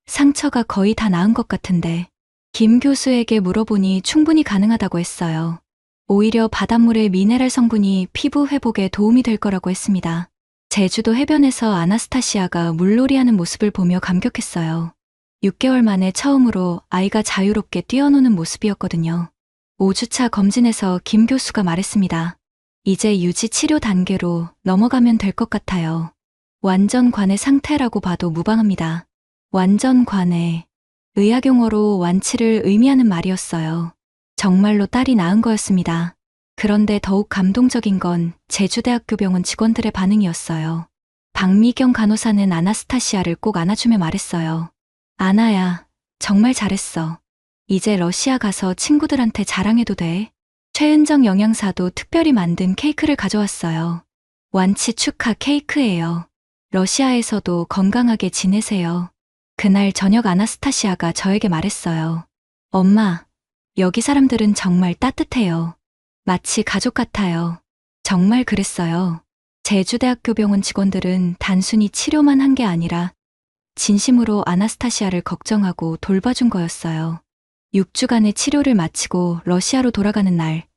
상처가 거의 다 나은 것 같은데. 김 교수에게 물어보니 충분히 가능하다고 했어요. 오히려 바닷물의 미네랄 성분이 피부 회복에 도움이 될 거라고 했습니다. 제주도 해변에서 아나스타시아가 물놀이하는 모습을 보며 감격했어요. 6개월 만에 처음으로 아이가 자유롭게 뛰어노는 모습이었거든요. 5주차 검진에서 김 교수가 말했습니다. 이제 유지 치료 단계로 넘어가면 될 것 같아요. 완전 관의 상태라고 봐도 무방합니다. 완전 관의 의학용어로 완치를 의미하는 말이었어요. 정말로 딸이 낳은 거였습니다. 그런데 더욱 감동적인 건 제주대학교 병원 직원들의 반응이었어요. 박미경 간호사는 아나스타시아를 꼭 안아주며 말했어요. 아나야, 정말 잘했어. 이제 러시아 가서 친구들한테 자랑해도 돼. 최은정 영양사도 특별히 만든 케이크를 가져왔어요. 완치 축하 케이크예요. 러시아에서도 건강하게 지내세요. 그날 저녁 아나스타시아가 저에게 말했어요. 엄마, 여기 사람들은 정말 따뜻해요. 마치 가족 같아요. 정말 그랬어요. 제주대학교 병원 직원들은 단순히 치료만 한 게 아니라 진심으로 아나스타시아를 걱정하고 돌봐준 거였어요. 6주간의 치료를 마치고 러시아로 돌아가는 날,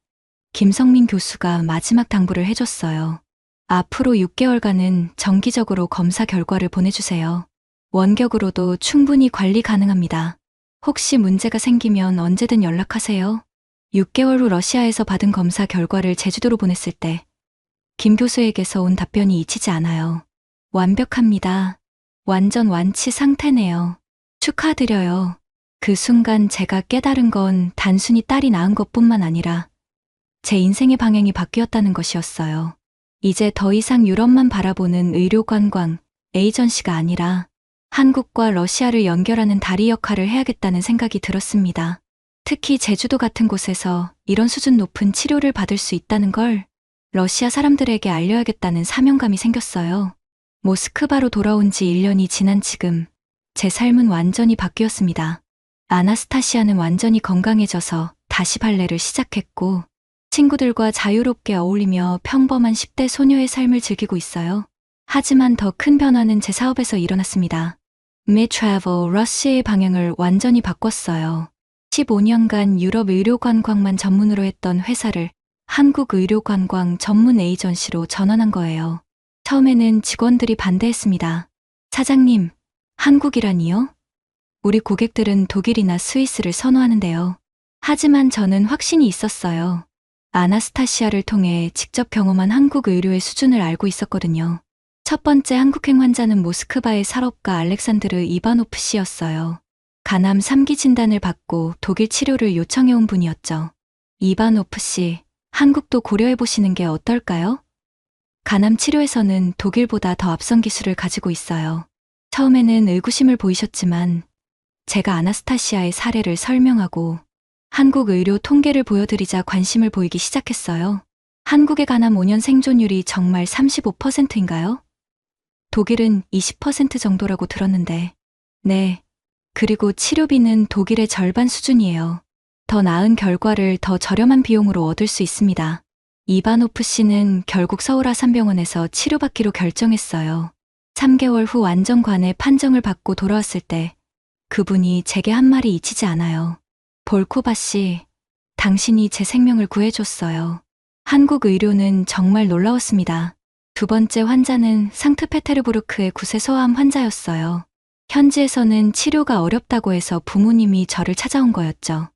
김성민 교수가 마지막 당부를 해줬어요. 앞으로 6개월간은 정기적으로 검사 결과를 보내주세요. 원격으로도 충분히 관리 가능합니다. 혹시 문제가 생기면 언제든 연락하세요. 6개월 후 러시아에서 받은 검사 결과를 제주도로 보냈을 때 김 교수에게서 온 답변이 잊히지 않아요. 완벽합니다. 완전 완치 상태네요. 축하드려요. 그 순간 제가 깨달은 건 단순히 딸이 낳은 것뿐만 아니라 제 인생의 방향이 바뀌었다는 것이었어요. 이제 더 이상 유럽만 바라보는 의료 관광 에이전시가 아니라 한국과 러시아를 연결하는 다리 역할을 해야겠다는 생각이 들었습니다. 특히 제주도 같은 곳에서 이런 수준 높은 치료를 받을 수 있다는 걸 러시아 사람들에게 알려야겠다는 사명감이 생겼어요. 모스크바로 돌아온 지 1년이 지난 지금 제 삶은 완전히 바뀌었습니다. 아나스타시아는 완전히 건강해져서 다시 발레를 시작했고 친구들과 자유롭게 어울리며 평범한 10대 소녀의 삶을 즐기고 있어요. 하지만 더 큰 변화는 제 사업에서 일어났습니다. Mid-Travel Russia의 방향을 완전히 바꿨어요. 15년간 유럽 의료관광만 전문으로 했던 회사를 한국 의료관광 전문 에이전시로 전환한 거예요. 처음에는 직원들이 반대했습니다. 사장님, 한국이라니요? 우리 고객들은 독일이나 스위스를 선호하는데요. 하지만 저는 확신이 있었어요. 아나스타시아를 통해 직접 경험한 한국 의료의 수준을 알고 있었거든요. 첫 번째 한국행 환자는 모스크바의 산업가 알렉산드르 이바노프 씨였어요. 간암 3기 진단을 받고 독일 치료를 요청해온 분이었죠. 이바노프 씨, 한국도 고려해 보시는 게 어떨까요? 간암 치료에서는 독일보다 더 앞선 기술을 가지고 있어요. 처음에는 의구심을 보이셨지만 제가 아나스타시아의 사례를 설명하고 한국 의료 통계를 보여드리자 관심을 보이기 시작했어요. 한국의 간암 5년 생존율이 정말 35%인가요? 독일은 20% 정도라고 들었는데. 네. 그리고 치료비는 독일의 절반 수준이에요. 더 나은 결과를 더 저렴한 비용으로 얻을 수 있습니다. 이바노프 씨는 결국 서울 아산병원에서 치료받기로 결정했어요. 3개월 후 안정관의 판정을 받고 돌아왔을 때 그분이 제게 한 말이 잊히지 않아요. 볼코바 씨, 당신이 제 생명을 구해줬어요. 한국 의료는 정말 놀라웠습니다. 두 번째 환자는 상트페테르부르크의 구세 소아암 환자였어요. 현지에서는 치료가 어렵다고 해서 부모님이 저를 찾아온 거였죠.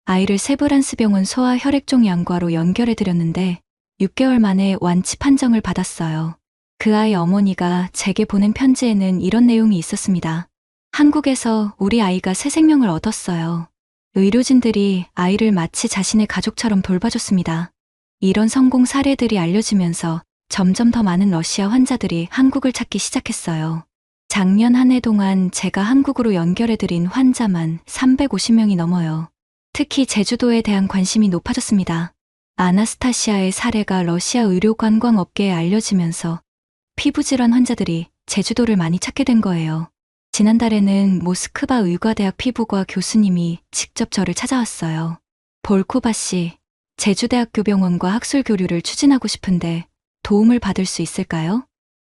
아이를 세브란스 병원 소아 혈액종 양과로 연결해드렸는데 6개월 만에 완치 판정을 받았어요. 그 아이 어머니가 제게 보낸 편지에는 이런 내용이 있었습니다. 한국에서 우리 아이가 새 생명을 얻었어요. 의료진들이 아이를 마치 자신의 가족처럼 돌봐줬습니다. 이런 성공 사례들이 알려지면서 점점 더 많은 러시아 환자들이 한국을 찾기 시작했어요. 작년 한 해 동안 제가 한국으로 연결해드린 환자만 350명이 넘어요. 특히 제주도에 대한 관심이 높아졌습니다. 아나스타시아의 사례가 러시아 의료 관광 업계에 알려지면서 피부질환 환자들이 제주도를 많이 찾게 된 거예요. 지난달에는 모스크바 의과대학 피부과 교수님이 직접 저를 찾아왔어요. 볼코바 씨, 제주대학교 병원과 학술 교류를 추진하고 싶은데 도움을 받을 수 있을까요?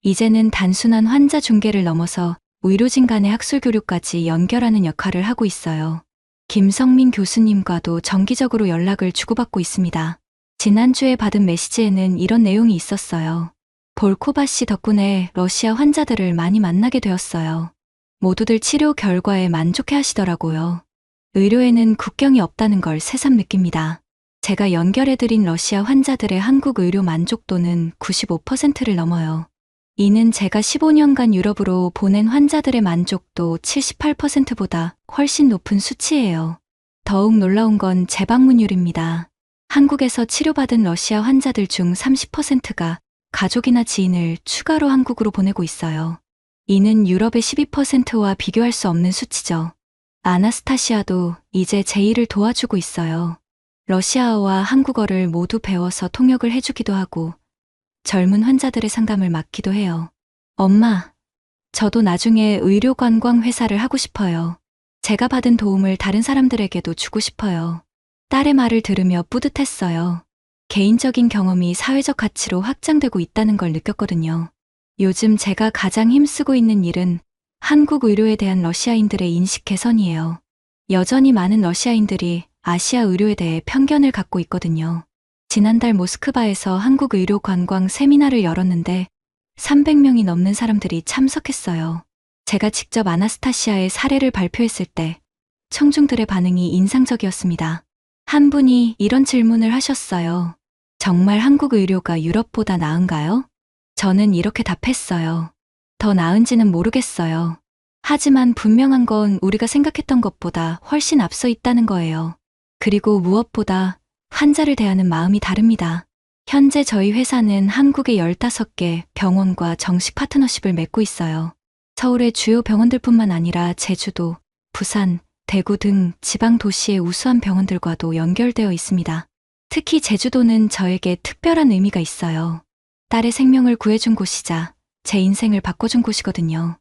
이제는 단순한 환자 중개를 넘어서 의료진 간의 학술 교류까지 연결하는 역할을 하고 있어요. 김성민 교수님과도 정기적으로 연락을 주고받고 있습니다. 지난주에 받은 메시지에는 이런 내용이 있었어요. 볼코바 씨 덕분에 러시아 환자들을 많이 만나게 되었어요. 모두들 치료 결과에 만족해 하시더라고요. 의료에는 국경이 없다는 걸 새삼 느낍니다. 제가 연결해드린 러시아 환자들의 한국 의료 만족도는 95%를 넘어요. 이는 제가 15년간 유럽으로 보낸 환자들의 만족도 78%보다 훨씬 높은 수치예요. 더욱 놀라운 건 재방문율입니다. 한국에서 치료받은 러시아 환자들 중 30%가 가족이나 지인을 추가로 한국으로 보내고 있어요. 이는 유럽의 12%와 비교할 수 없는 수치죠. 아나스타시아도 이제 제 일을 도와주고 있어요. 러시아어와 한국어를 모두 배워서 통역을 해주기도 하고 젊은 환자들의 상담을 맡기도 해요. 엄마, 저도 나중에 의료관광 회사를 하고 싶어요. 제가 받은 도움을 다른 사람들에게도 주고 싶어요. 딸의 말을 들으며 뿌듯했어요. 개인적인 경험이 사회적 가치로 확장되고 있다는 걸 느꼈거든요. 요즘 제가 가장 힘쓰고 있는 일은 한국 의료에 대한 러시아인들의 인식 개선이에요. 여전히 많은 러시아인들이 아시아 의료에 대해 편견을 갖고 있거든요. 지난달 모스크바에서 한국 의료 관광 세미나를 열었는데 300명이 넘는 사람들이 참석했어요. 제가 직접 아나스타시아의 사례를 발표했을 때 청중들의 반응이 인상적이었습니다. 한 분이 이런 질문을 하셨어요. 정말 한국 의료가 유럽보다 나은가요? 저는 이렇게 답했어요. 더 나은지는 모르겠어요. 하지만 분명한 건 우리가 생각했던 것보다 훨씬 앞서 있다는 거예요. 그리고 무엇보다 환자를 대하는 마음이 다릅니다. 현재 저희 회사는 한국의 15개 병원과 정식 파트너십을 맺고 있어요. 서울의 주요 병원들뿐만 아니라 제주도, 부산, 대구 등 지방 도시의 우수한 병원들과도 연결되어 있습니다. 특히 제주도는 저에게 특별한 의미가 있어요. 딸의 생명을 구해준 곳이자 제 인생을 바꿔준 곳이거든요.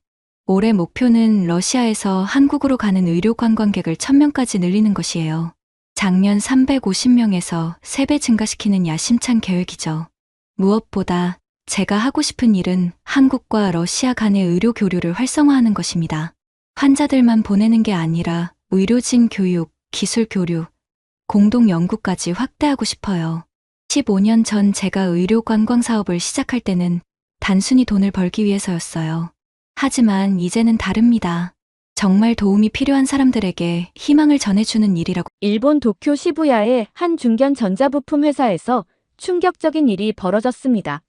올해 목표는 러시아에서 한국으로 가는 의료 관광객을 1000명까지 늘리는 것이에요. 작년 350명에서 3배 증가시키는 야심찬 계획이죠. 무엇보다 제가 하고 싶은 일은 한국과 러시아 간의 의료 교류를 활성화하는 것입니다. 환자들만 보내는 게 아니라 의료진 교육, 기술 교류, 공동 연구까지 확대하고 싶어요. 15년 전 제가 의료 관광 사업을 시작할 때는 단순히 돈을 벌기 위해서였어요. 하지만 이제는 다릅니다. 정말 도움이 필요한 사람들에게 희망을 전해주는 일이라고. 일본 도쿄 시부야의 한 중견 전자부품 회사에서 충격적인 일이 벌어졌습니다.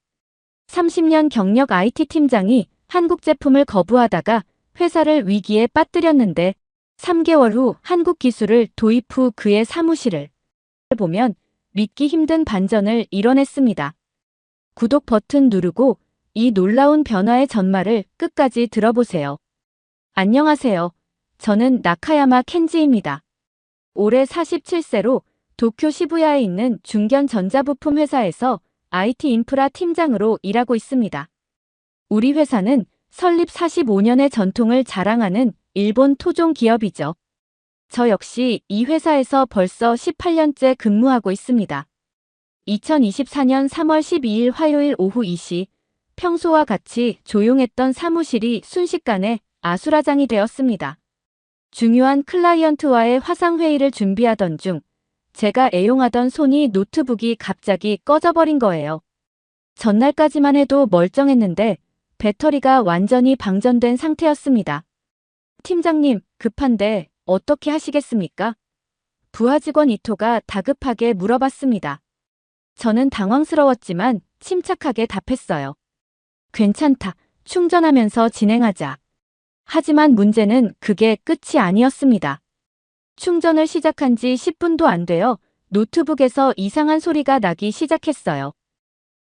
30년 경력 IT 팀장이 한국 제품을 거부하다가 회사를 위기에 빠뜨렸는데 3개월 후 한국 기술을 도입 후 그의 사무실을 보면 믿기 힘든 반전을 이뤄냈습니다. 구독 버튼 누르고 이 놀라운 변화의 전말을 끝까지 들어보세요. 안녕하세요. 저는 나카야마 켄지입니다. 올해 47세로 도쿄 시부야에 있는 중견 전자부품 회사에서 IT 인프라 팀장으로 일하고 있습니다. 우리 회사는 설립 45년의 전통을 자랑하는 일본 토종 기업이죠. 저 역시 이 회사에서 벌써 18년째 근무하고 있습니다. 2024년 3월 12일 화요일 오후 2시, 평소와 같이 조용했던 사무실이 순식간에 아수라장이 되었습니다. 중요한 클라이언트와의 화상회의를 준비하던 중 제가 애용하던 소니 노트북이 갑자기 꺼져버린 거예요. 전날까지만 해도 멀쩡했는데 배터리가 완전히 방전된 상태였습니다. 팀장님, 급한데 어떻게 하시겠습니까? 부하 직원 이토가 다급하게 물어봤습니다. 저는 당황스러웠지만 침착하게 답했어요. 괜찮다. 충전하면서 진행하자. 하지만 문제는 그게 끝이 아니었습니다. 충전을 시작한 지 10분도 안 되어 노트북에서 이상한 소리가 나기 시작했어요.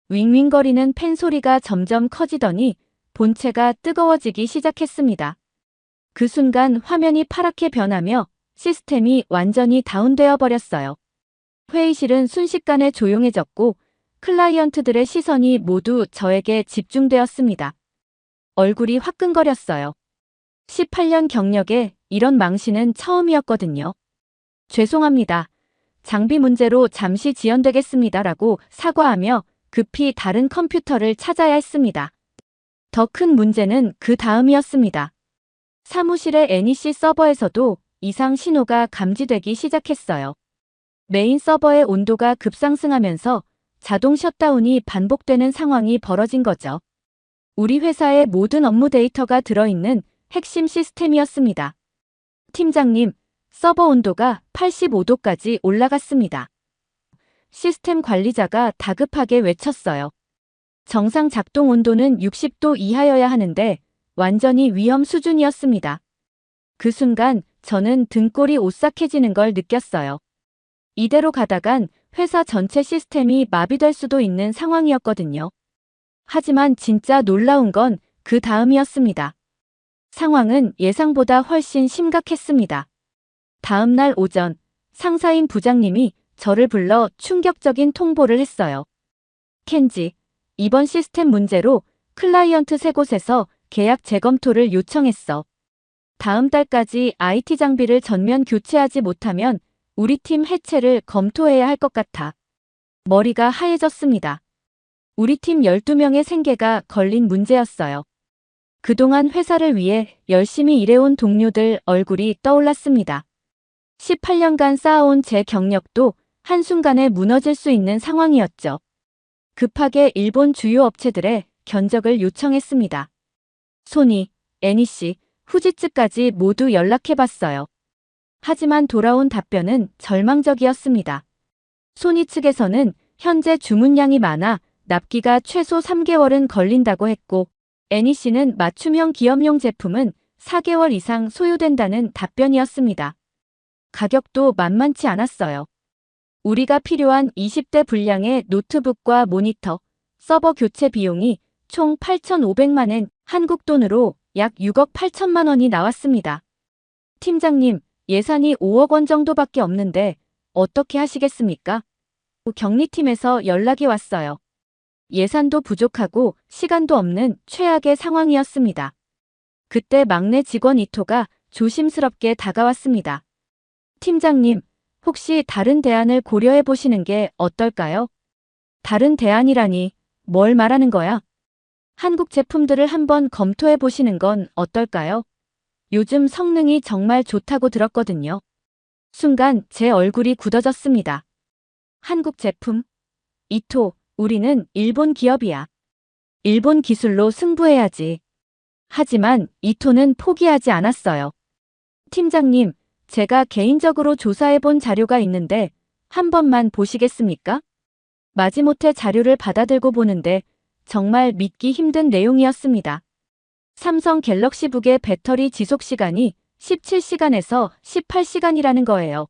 윙윙거리는 팬 소리가 점점 커지더니 본체가 뜨거워지기 시작했습니다. 그 순간 화면이 파랗게 변하며 시스템이 완전히 다운되어 버렸어요. 회의실은 순식간에 조용해졌고 클라이언트들의 시선이 모두 저에게 집중되었습니다. 얼굴이 화끈거렸어요. 18년 경력에 이런 망신은 처음이었거든요. 죄송합니다. 장비 문제로 잠시 지연되겠습니다라고 사과하며 급히 다른 컴퓨터를 찾아야 했습니다. 더 큰 문제는 그 다음이었습니다. 사무실의 NEC 서버에서도 이상 신호가 감지되기 시작했어요. 메인 서버의 온도가 급상승하면서 자동 셧다운이 반복되는 상황이 벌어진 거죠. 우리 회사의 모든 업무 데이터가 들어있는 핵심 시스템이었습니다. 팀장님, 서버 온도가 85도까지 올라갔습니다. 시스템 관리자가 다급하게 외쳤어요. 정상 작동 온도는 60도 이하여야 하는데 완전히 위험 수준이었습니다. 그 순간 저는 등골이 오싹해지는 걸 느꼈어요. 이대로 가다간 회사 전체 시스템이 마비될 수도 있는 상황이었거든요. 하지만 진짜 놀라운 건 그 다음이었습니다. 상황은 예상보다 훨씬 심각했습니다. 다음 날 오전, 상사인 부장님이 저를 불러 충격적인 통보를 했어요. 켄지, 이번 시스템 문제로 클라이언트 3곳에서 계약 재검토를 요청했어. 다음 달까지 IT 장비를 전면 교체하지 못하면 우리 팀 해체를 검토해야 할 것 같아. 머리가 하얘졌습니다. 우리 팀 12명의 생계가 걸린 문제였어요. 그동안 회사를 위해 열심히 일해온 동료들 얼굴이 떠올랐습니다. 18년간 쌓아온 제 경력도 한순간에 무너질 수 있는 상황이었죠. 급하게 일본 주요 업체들의 견적을 요청했습니다. 소니, NEC, 후지츠까지 모두 연락해봤어요. 하지만 돌아온 답변은 절망적이었습니다. 소니 측에서는 현재 주문량이 많아 납기가 최소 3개월은 걸린다고 했고, NEC는 맞춤형 기업용 제품은 4개월 이상 소요된다는 답변이었습니다. 가격도 만만치 않았어요. 우리가 필요한 20대 분량의 노트북과 모니터, 서버 교체 비용이 총 8,500만 엔, 한국 돈으로 약 6억 8천만 원이 나왔습니다. 팀장님, 예산이 5억 원 정도밖에 없는데 어떻게 하시겠습니까? 경리팀에서 연락이 왔어요. 예산도 부족하고 시간도 없는 최악의 상황이었습니다. 그때 막내 직원 이토가 조심스럽게 다가왔습니다. 팀장님, 혹시 다른 대안을 고려해 보시는 게 어떨까요? 다른 대안이라니, 뭘 말하는 거야? 한국 제품들을 한번 검토해 보시는 건 어떨까요? 요즘 성능이 정말 좋다고 들었거든요. 순간 제 얼굴이 굳어졌습니다. 한국 제품? 이토, 우리는 일본 기업이야. 일본 기술로 승부해야지. 하지만 이토는 포기하지 않았어요. 팀장님, 제가 개인적으로 조사해본 자료가 있는데 한 번만 보시겠습니까? 마지못해 자료를 받아들고 보는데 정말 믿기 힘든 내용이었습니다. 삼성 갤럭시북의 배터리 지속 시간이 17시간에서 18시간이라는 거예요.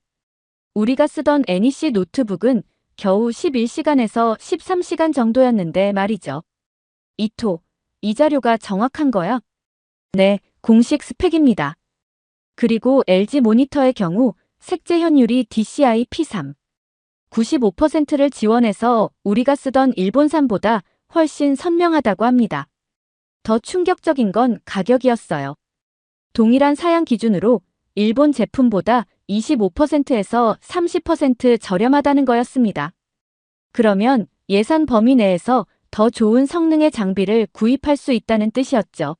우리가 쓰던 NEC 노트북은 겨우 11시간에서 13시간 정도였는데 말이죠. 이토, 이 자료가 정확한 거야? 네, 공식 스펙입니다. 그리고 LG 모니터의 경우 색재 현율이 DCI P3 95%를 지원해서 우리가 쓰던 일본산보다 훨씬 선명하다고 합니다. 더 충격적인 건 가격이었어요. 동일한 사양 기준으로 일본 제품보다 25%에서 30% 저렴하다는 거였습니다. 그러면 예산 범위 내에서 더 좋은 성능의 장비를 구입할 수 있다는 뜻이었죠.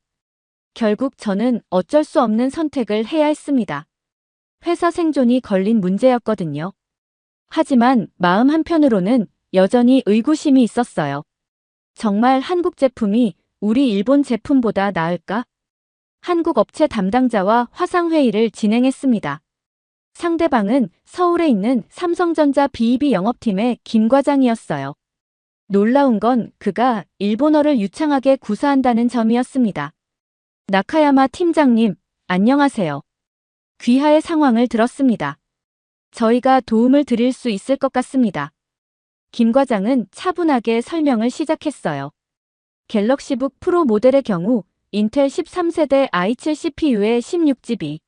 결국 저는 어쩔 수 없는 선택을 해야 했습니다. 회사 생존이 걸린 문제였거든요. 하지만 마음 한편으로는 여전히 의구심이 있었어요. 정말 한국 제품이 우리 일본 제품보다 나을까? 한국 업체 담당자와 화상회의를 진행했습니다. 상대방은 서울에 있는 삼성전자 BEB 영업팀의 김 과장이었어요. 놀라운 건 그가 일본어를 유창하게 구사한다는 점이었습니다. 나카야마 팀장님, 안녕하세요. 귀하의 상황을 들었습니다. 저희가 도움을 드릴 수 있을 것 같습니다. 김 과장은 차분하게 설명을 시작했어요. 갤럭시북 프로 모델의 경우 인텔 13세대 i7 CPU에 16GB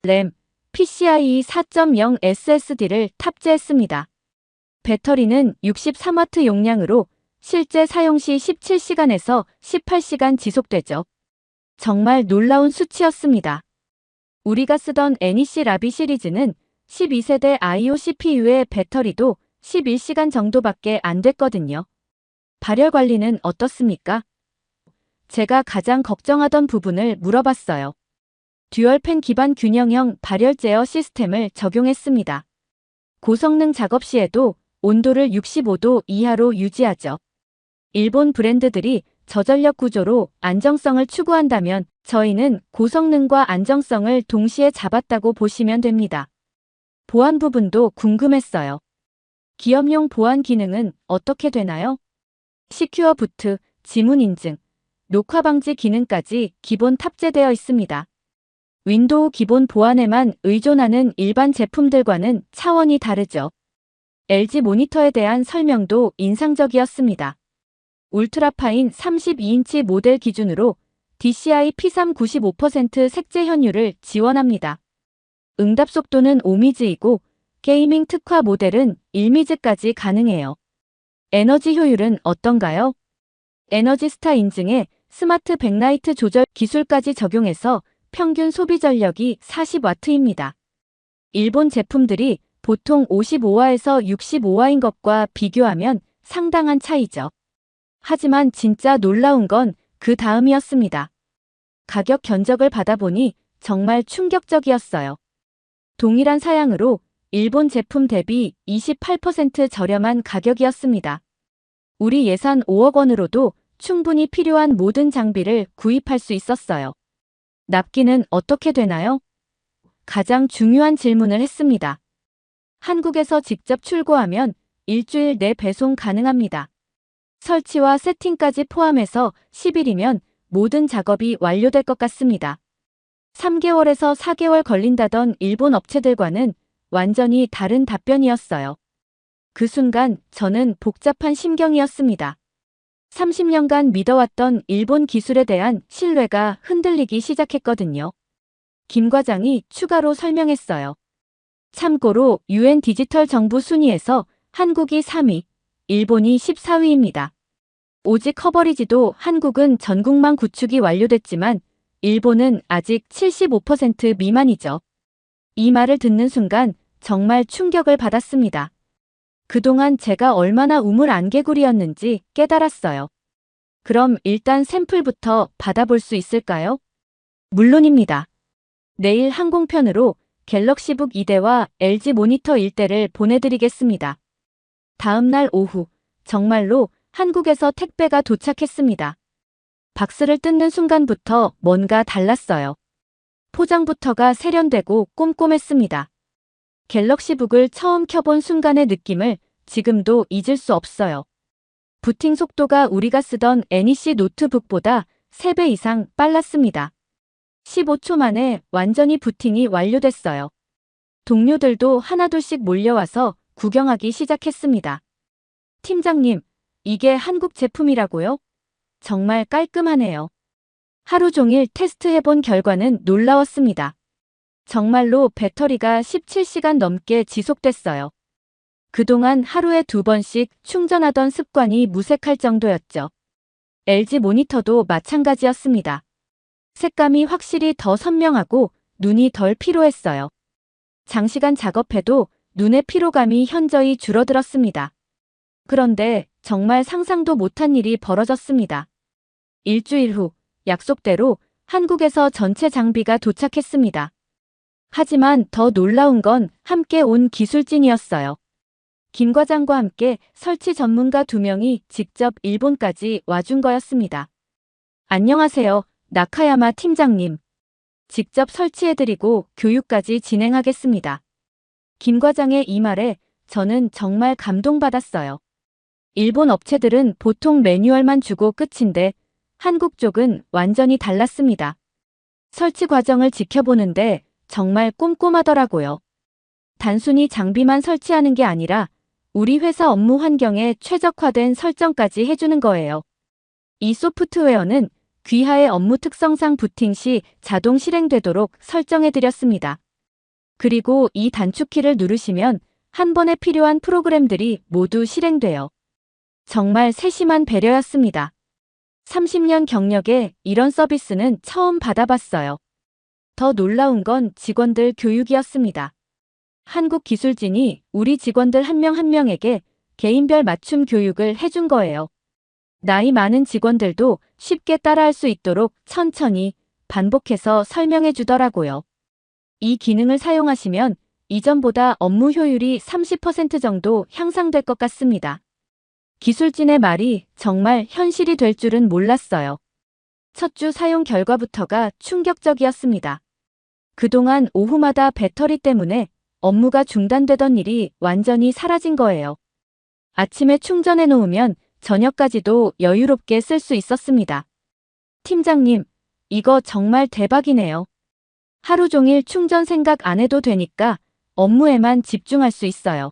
램, PCIe 4.0 SSD를 탑재했습니다. 배터리는 63W 용량으로 실제 사용 시 17시간에서 18시간 지속되죠. 정말 놀라운 수치였습니다. 우리가 쓰던 NEC 라비 시리즈는 12세대 I/O CPU의 배터리도 11시간 정도밖에 안 됐거든요. 발열 관리는 어떻습니까? 제가 가장 걱정하던 부분을 물어봤어요. 듀얼팬 기반 균형형 발열 제어 시스템을 적용했습니다. 고성능 작업 시에도 온도를 65도 이하로 유지하죠. 일본 브랜드들이 저전력 구조로 안정성을 추구한다면 저희는 고성능과 안정성을 동시에 잡았다고 보시면 됩니다. 보안 부분도 궁금했어요. 기업용 보안 기능은 어떻게 되나요? 시큐어 부트, 지문 인증, 녹화 방지 기능까지 기본 탑재되어 있습니다. 윈도우 기본 보안에만 의존하는 일반 제품들과는 차원이 다르죠. LG 모니터에 대한 설명도 인상적이었습니다. 울트라파인 32인치 모델 기준으로 DCI P3 95% 색재 현율을 지원합니다. 응답 속도는 5미즈이고 게이밍 특화 모델은 1미즈까지 가능해요. 에너지 효율은 어떤가요? 에너지스타 인증에 스마트 백라이트 조절 기술까지 적용해서 평균 소비 전력이 40W입니다. 일본 제품들이 보통 55W에서 65W인 것과 비교하면 상당한 차이죠. 하지만 진짜 놀라운 건 그 다음이었습니다. 가격 견적을 받아보니 정말 충격적이었어요. 동일한 사양으로 일본 제품 대비 28% 저렴한 가격이었습니다. 우리 예산 5억 원으로도 충분히 필요한 모든 장비를 구입할 수 있었어요. 납기는 어떻게 되나요? 가장 중요한 질문을 했습니다. 한국에서 직접 출고하면 일주일 내 배송 가능합니다. 설치와 세팅까지 포함해서 10일이면 모든 작업이 완료될 것 같습니다. 3개월에서 4개월 걸린다던 일본 업체들과는 완전히 다른 답변이었어요. 그 순간 저는 복잡한 심경이었습니다. 30년간 믿어왔던 일본 기술에 대한 신뢰가 흔들리기 시작했거든요. 김 과장이 추가로 설명했어요. 참고로 UN 디지털 정부 순위에서 한국이 3위, 일본이 14위입니다. 오직 커버리지도 한국은 전국망 구축이 완료됐지만 일본은 아직 75% 미만이죠. 이 말을 듣는 순간 정말 충격을 받았습니다. 그동안 제가 얼마나 우물안개구리였는지 깨달았어요. 그럼 일단 샘플부터 받아볼 수 있을까요? 물론입니다. 내일 항공편으로 갤럭시북 2대와 LG 모니터 1대를 보내드리겠습니다. 다음 날 오후, 정말로 한국에서 택배가 도착했습니다. 박스를 뜯는 순간부터 뭔가 달랐어요. 포장부터가 세련되고 꼼꼼했습니다. 갤럭시북을 처음 켜본 순간의 느낌을 지금도 잊을 수 없어요. 부팅 속도가 우리가 쓰던 NEC 노트북보다 3배 이상 빨랐습니다. 15초 만에 완전히 부팅이 완료됐어요. 동료들도 하나둘씩 몰려와서 구경하기 시작했습니다. 팀장님, 이게 한국 제품이라고요? 정말 깔끔하네요. 하루 종일 테스트해본 결과는 놀라웠습니다. 정말로 배터리가 17시간 넘게 지속됐어요. 그동안 하루에 2번씩 충전하던 습관이 무색할 정도였죠. LG 모니터도 마찬가지였습니다. 색감이 확실히 더 선명하고 눈이 덜 피로했어요. 장시간 작업해도 눈의 피로감이 현저히 줄어들었습니다. 그런데 정말 상상도 못한 일이 벌어졌습니다. 일주일 후 약속대로 한국에서 전체 장비가 도착했습니다. 하지만 더 놀라운 건 함께 온 기술진이었어요. 김 과장과 함께 설치 전문가 2명이 직접 일본까지 와준 거였습니다. 안녕하세요, 나카야마 팀장님. 직접 설치해드리고 교육까지 진행하겠습니다. 김 과장의 이 말에 저는 정말 감동받았어요. 일본 업체들은 보통 매뉴얼만 주고 끝인데 한국 쪽은 완전히 달랐습니다. 설치 과정을 지켜보는데 정말 꼼꼼하더라고요. 단순히 장비만 설치하는 게 아니라 우리 회사 업무 환경에 최적화된 설정까지 해주는 거예요. 이 소프트웨어는 귀하의 업무 특성상 부팅 시 자동 실행되도록 설정해드렸습니다. 그리고 이 단축키를 누르시면 한 번에 필요한 프로그램들이 모두 실행돼요. 정말 세심한 배려였습니다. 30년 경력에 이런 서비스는 처음 받아봤어요. 더 놀라운 건 직원들 교육이었습니다. 한국 기술진이 우리 직원들 한 명 한 명에게 개인별 맞춤 교육을 해준 거예요. 나이 많은 직원들도 쉽게 따라할 수 있도록 천천히 반복해서 설명해 주더라고요. 이 기능을 사용하시면 이전보다 업무 효율이 30% 정도 향상될 것 같습니다. 기술진의 말이 정말 현실이 될 줄은 몰랐어요. 첫 주 사용 결과부터가 충격적이었습니다. 그동안 오후마다 배터리 때문에 업무가 중단되던 일이 완전히 사라진 거예요. 아침에 충전해 놓으면 저녁까지도 여유롭게 쓸 수 있었습니다. 팀장님, 이거 정말 대박이네요. 하루 종일 충전 생각 안 해도 되니까 업무에만 집중할 수 있어요.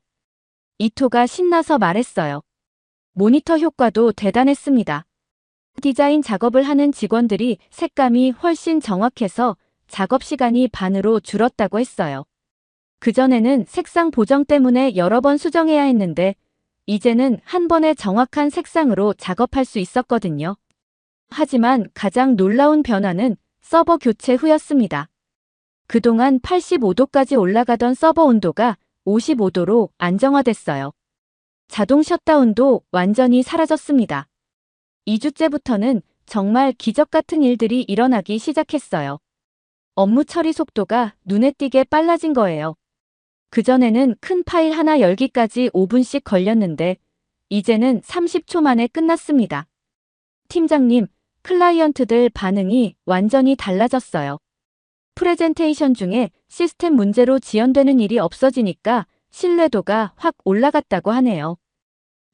이토가 신나서 말했어요. 모니터 효과도 대단했습니다. 디자인 작업을 하는 직원들이 색감이 훨씬 정확해서 작업 시간이 반으로 줄었다고 했어요. 그전에는 색상 보정 때문에 여러 번 수정해야 했는데 이제는 한 번에 정확한 색상으로 작업할 수 있었거든요. 하지만 가장 놀라운 변화는 서버 교체 후였습니다. 그동안 85도까지 올라가던 서버 온도가 55도로 안정화됐어요. 자동 셧다운도 완전히 사라졌습니다. 2주째부터는 정말 기적 같은 일들이 일어나기 시작했어요. 업무 처리 속도가 눈에 띄게 빨라진 거예요. 그전에는 큰 파일 하나 열기까지 5분씩 걸렸는데 이제는 30초 만에 끝났습니다. 팀장님, 클라이언트들 반응이 완전히 달라졌어요. 프레젠테이션 중에 시스템 문제로 지연되는 일이 없어지니까 신뢰도가 확 올라갔다고 하네요.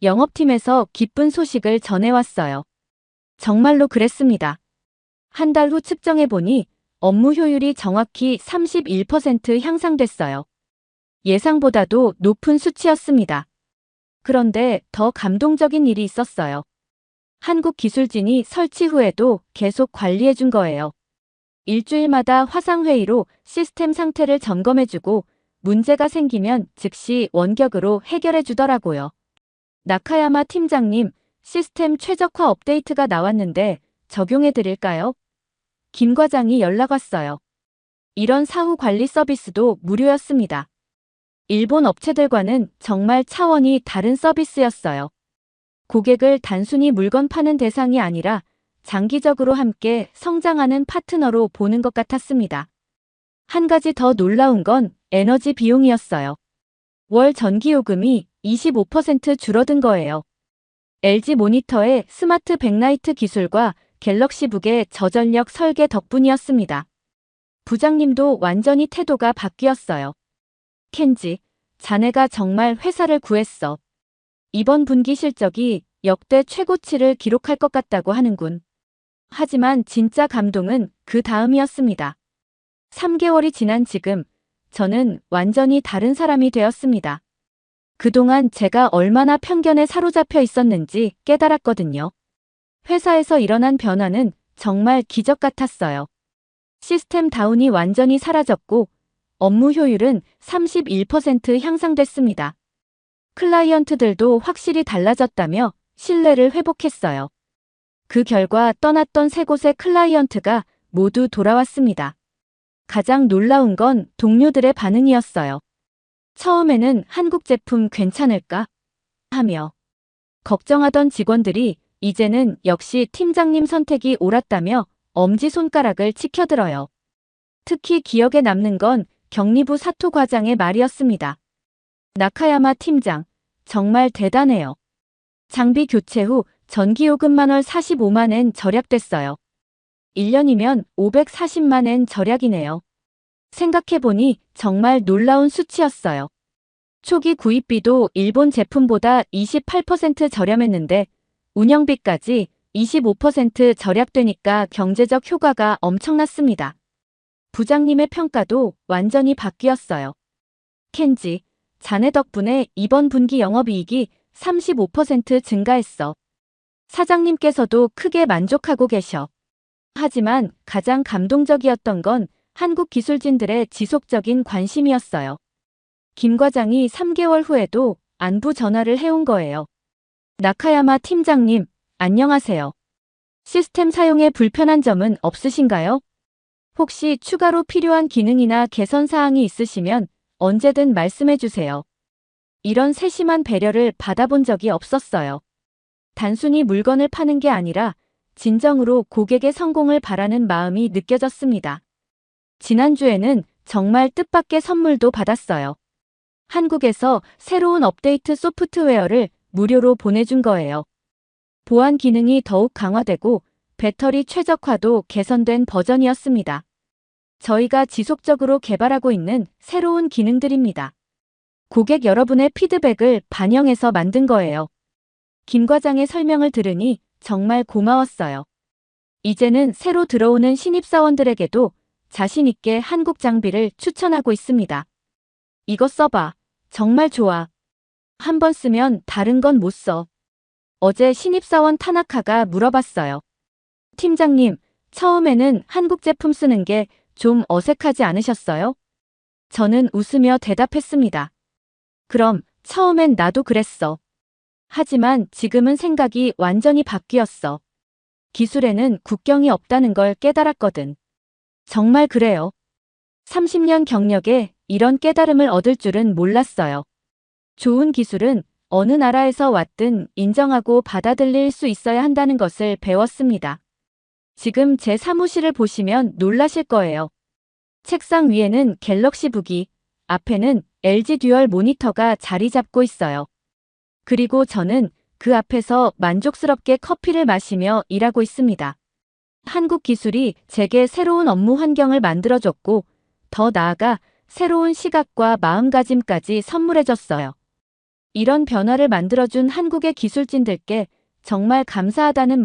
영업팀에서 기쁜 소식을 전해왔어요. 정말로 그랬습니다. 한 달 후 측정해보니 업무 효율이 정확히 31% 향상됐어요. 예상보다도 높은 수치였습니다. 그런데 더 감동적인 일이 있었어요. 한국 기술진이 설치 후에도 계속 관리해준 거예요. 일주일마다 화상회의로 시스템 상태를 점검해주고 문제가 생기면 즉시 원격으로 해결해주더라고요. 나카야마 팀장님, 시스템 최적화 업데이트가 나왔는데 적용해드릴까요? 김 과장이 연락 왔어요. 이런 사후 관리 서비스도 무료였습니다. 일본 업체들과는 정말 차원이 다른 서비스였어요. 고객을 단순히 물건 파는 대상이 아니라 장기적으로 함께 성장하는 파트너로 보는 것 같았습니다. 한 가지 더 놀라운 건 에너지 비용이었어요. 월 전기요금이 25% 줄어든 거예요. LG 모니터의 스마트 백라이트 기술과 갤럭시북의 저전력 설계 덕분이었습니다. 부장님도 완전히 태도가 바뀌었어요. 켄지, 자네가 정말 회사를 구했어. 이번 분기 실적이 역대 최고치를 기록할 것 같다고 하는군. 하지만 진짜 감동은 그 다음이었습니다. 3개월이 지난 지금 저는 완전히 다른 사람이 되었습니다. 그동안 제가 얼마나 편견에 사로잡혀 있었는지 깨달았거든요. 회사에서 일어난 변화는 정말 기적 같았어요. 시스템 다운이 완전히 사라졌고 업무 효율은 31% 향상됐습니다. 클라이언트들도 확실히 달라졌다며 신뢰를 회복했어요. 그 결과 떠났던 세 곳의 클라이언트가 모두 돌아왔습니다. 가장 놀라운 건 동료들의 반응이었어요. 처음에는 한국 제품 괜찮을까? 하며 걱정하던 직원들이 이제는 역시 팀장님 선택이 옳았다며 엄지손가락을 치켜들어요. 특히 기억에 남는 건 격리부 사토 과장의 말이었습니다. 나카야마 팀장, 정말 대단해요. 장비 교체 후 전기요금만 월 45만 엔 절약됐어요. 1년이면 540만 엔 절약이네요. 생각해보니 정말 놀라운 수치였어요. 초기 구입비도 일본 제품보다 28% 저렴했는데 운영비까지 25% 절약되니까 경제적 효과가 엄청났습니다. 부장님의 평가도 완전히 바뀌었어요. 켄지, 자네 덕분에 이번 분기 영업이익이 35% 증가했어. 사장님께서도 크게 만족하고 계셔. 하지만 가장 감동적이었던 건 한국 기술진들의 지속적인 관심이었어요. 김 과장이 3개월 후에도 안부 전화를 해온 거예요. 나카야마 팀장님, 안녕하세요. 시스템 사용에 불편한 점은 없으신가요? 혹시 추가로 필요한 기능이나 개선 사항이 있으시면 언제든 말씀해 주세요. 이런 세심한 배려를 받아본 적이 없었어요. 단순히 물건을 파는 게 아니라 진정으로 고객의 성공을 바라는 마음이 느껴졌습니다. 지난주에는 정말 뜻밖의 선물도 받았어요. 한국에서 새로운 업데이트 소프트웨어를 무료로 보내준 거예요. 보안 기능이 더욱 강화되고 배터리 최적화도 개선된 버전이었습니다. 저희가 지속적으로 개발하고 있는 새로운 기능들입니다. 고객 여러분의 피드백을 반영해서 만든 거예요. 김 과장의 설명을 들으니 정말 고마웠어요. 이제는 새로 들어오는 신입사원들에게도 자신 있게 한국 장비를 추천하고 있습니다. 이거 써봐. 정말 좋아. 한 번 쓰면 다른 건 못 써. 어제 신입사원 타나카가 물어봤어요. 팀장님, 처음에는 한국 제품 쓰는 게 좀 어색하지 않으셨어요? 저는 웃으며 대답했습니다. 그럼 처음엔 나도 그랬어. 하지만 지금은 생각이 완전히 바뀌었어. 기술에는 국경이 없다는 걸 깨달았거든. 정말 그래요. 30년 경력에 이런 깨달음을 얻을 줄은 몰랐어요. 좋은 기술은 어느 나라에서 왔든 인정하고 받아들일 수 있어야 한다는 것을 배웠습니다. 지금 제 사무실을 보시면 놀라실 거예요. 책상 위에는 갤럭시북이, 앞에는 LG 듀얼 모니터가 자리 잡고 있어요. 그리고 저는 그 앞에서 만족스럽게 커피를 마시며 일하고 있습니다. 한국 기술이 제게 새로운 업무 환경을 만들어줬고, 더 나아가 새로운 시각과 마음가짐까지 선물해줬어요. 이런 변화를 만들어준 한국의 기술진들께 정말 감사하다는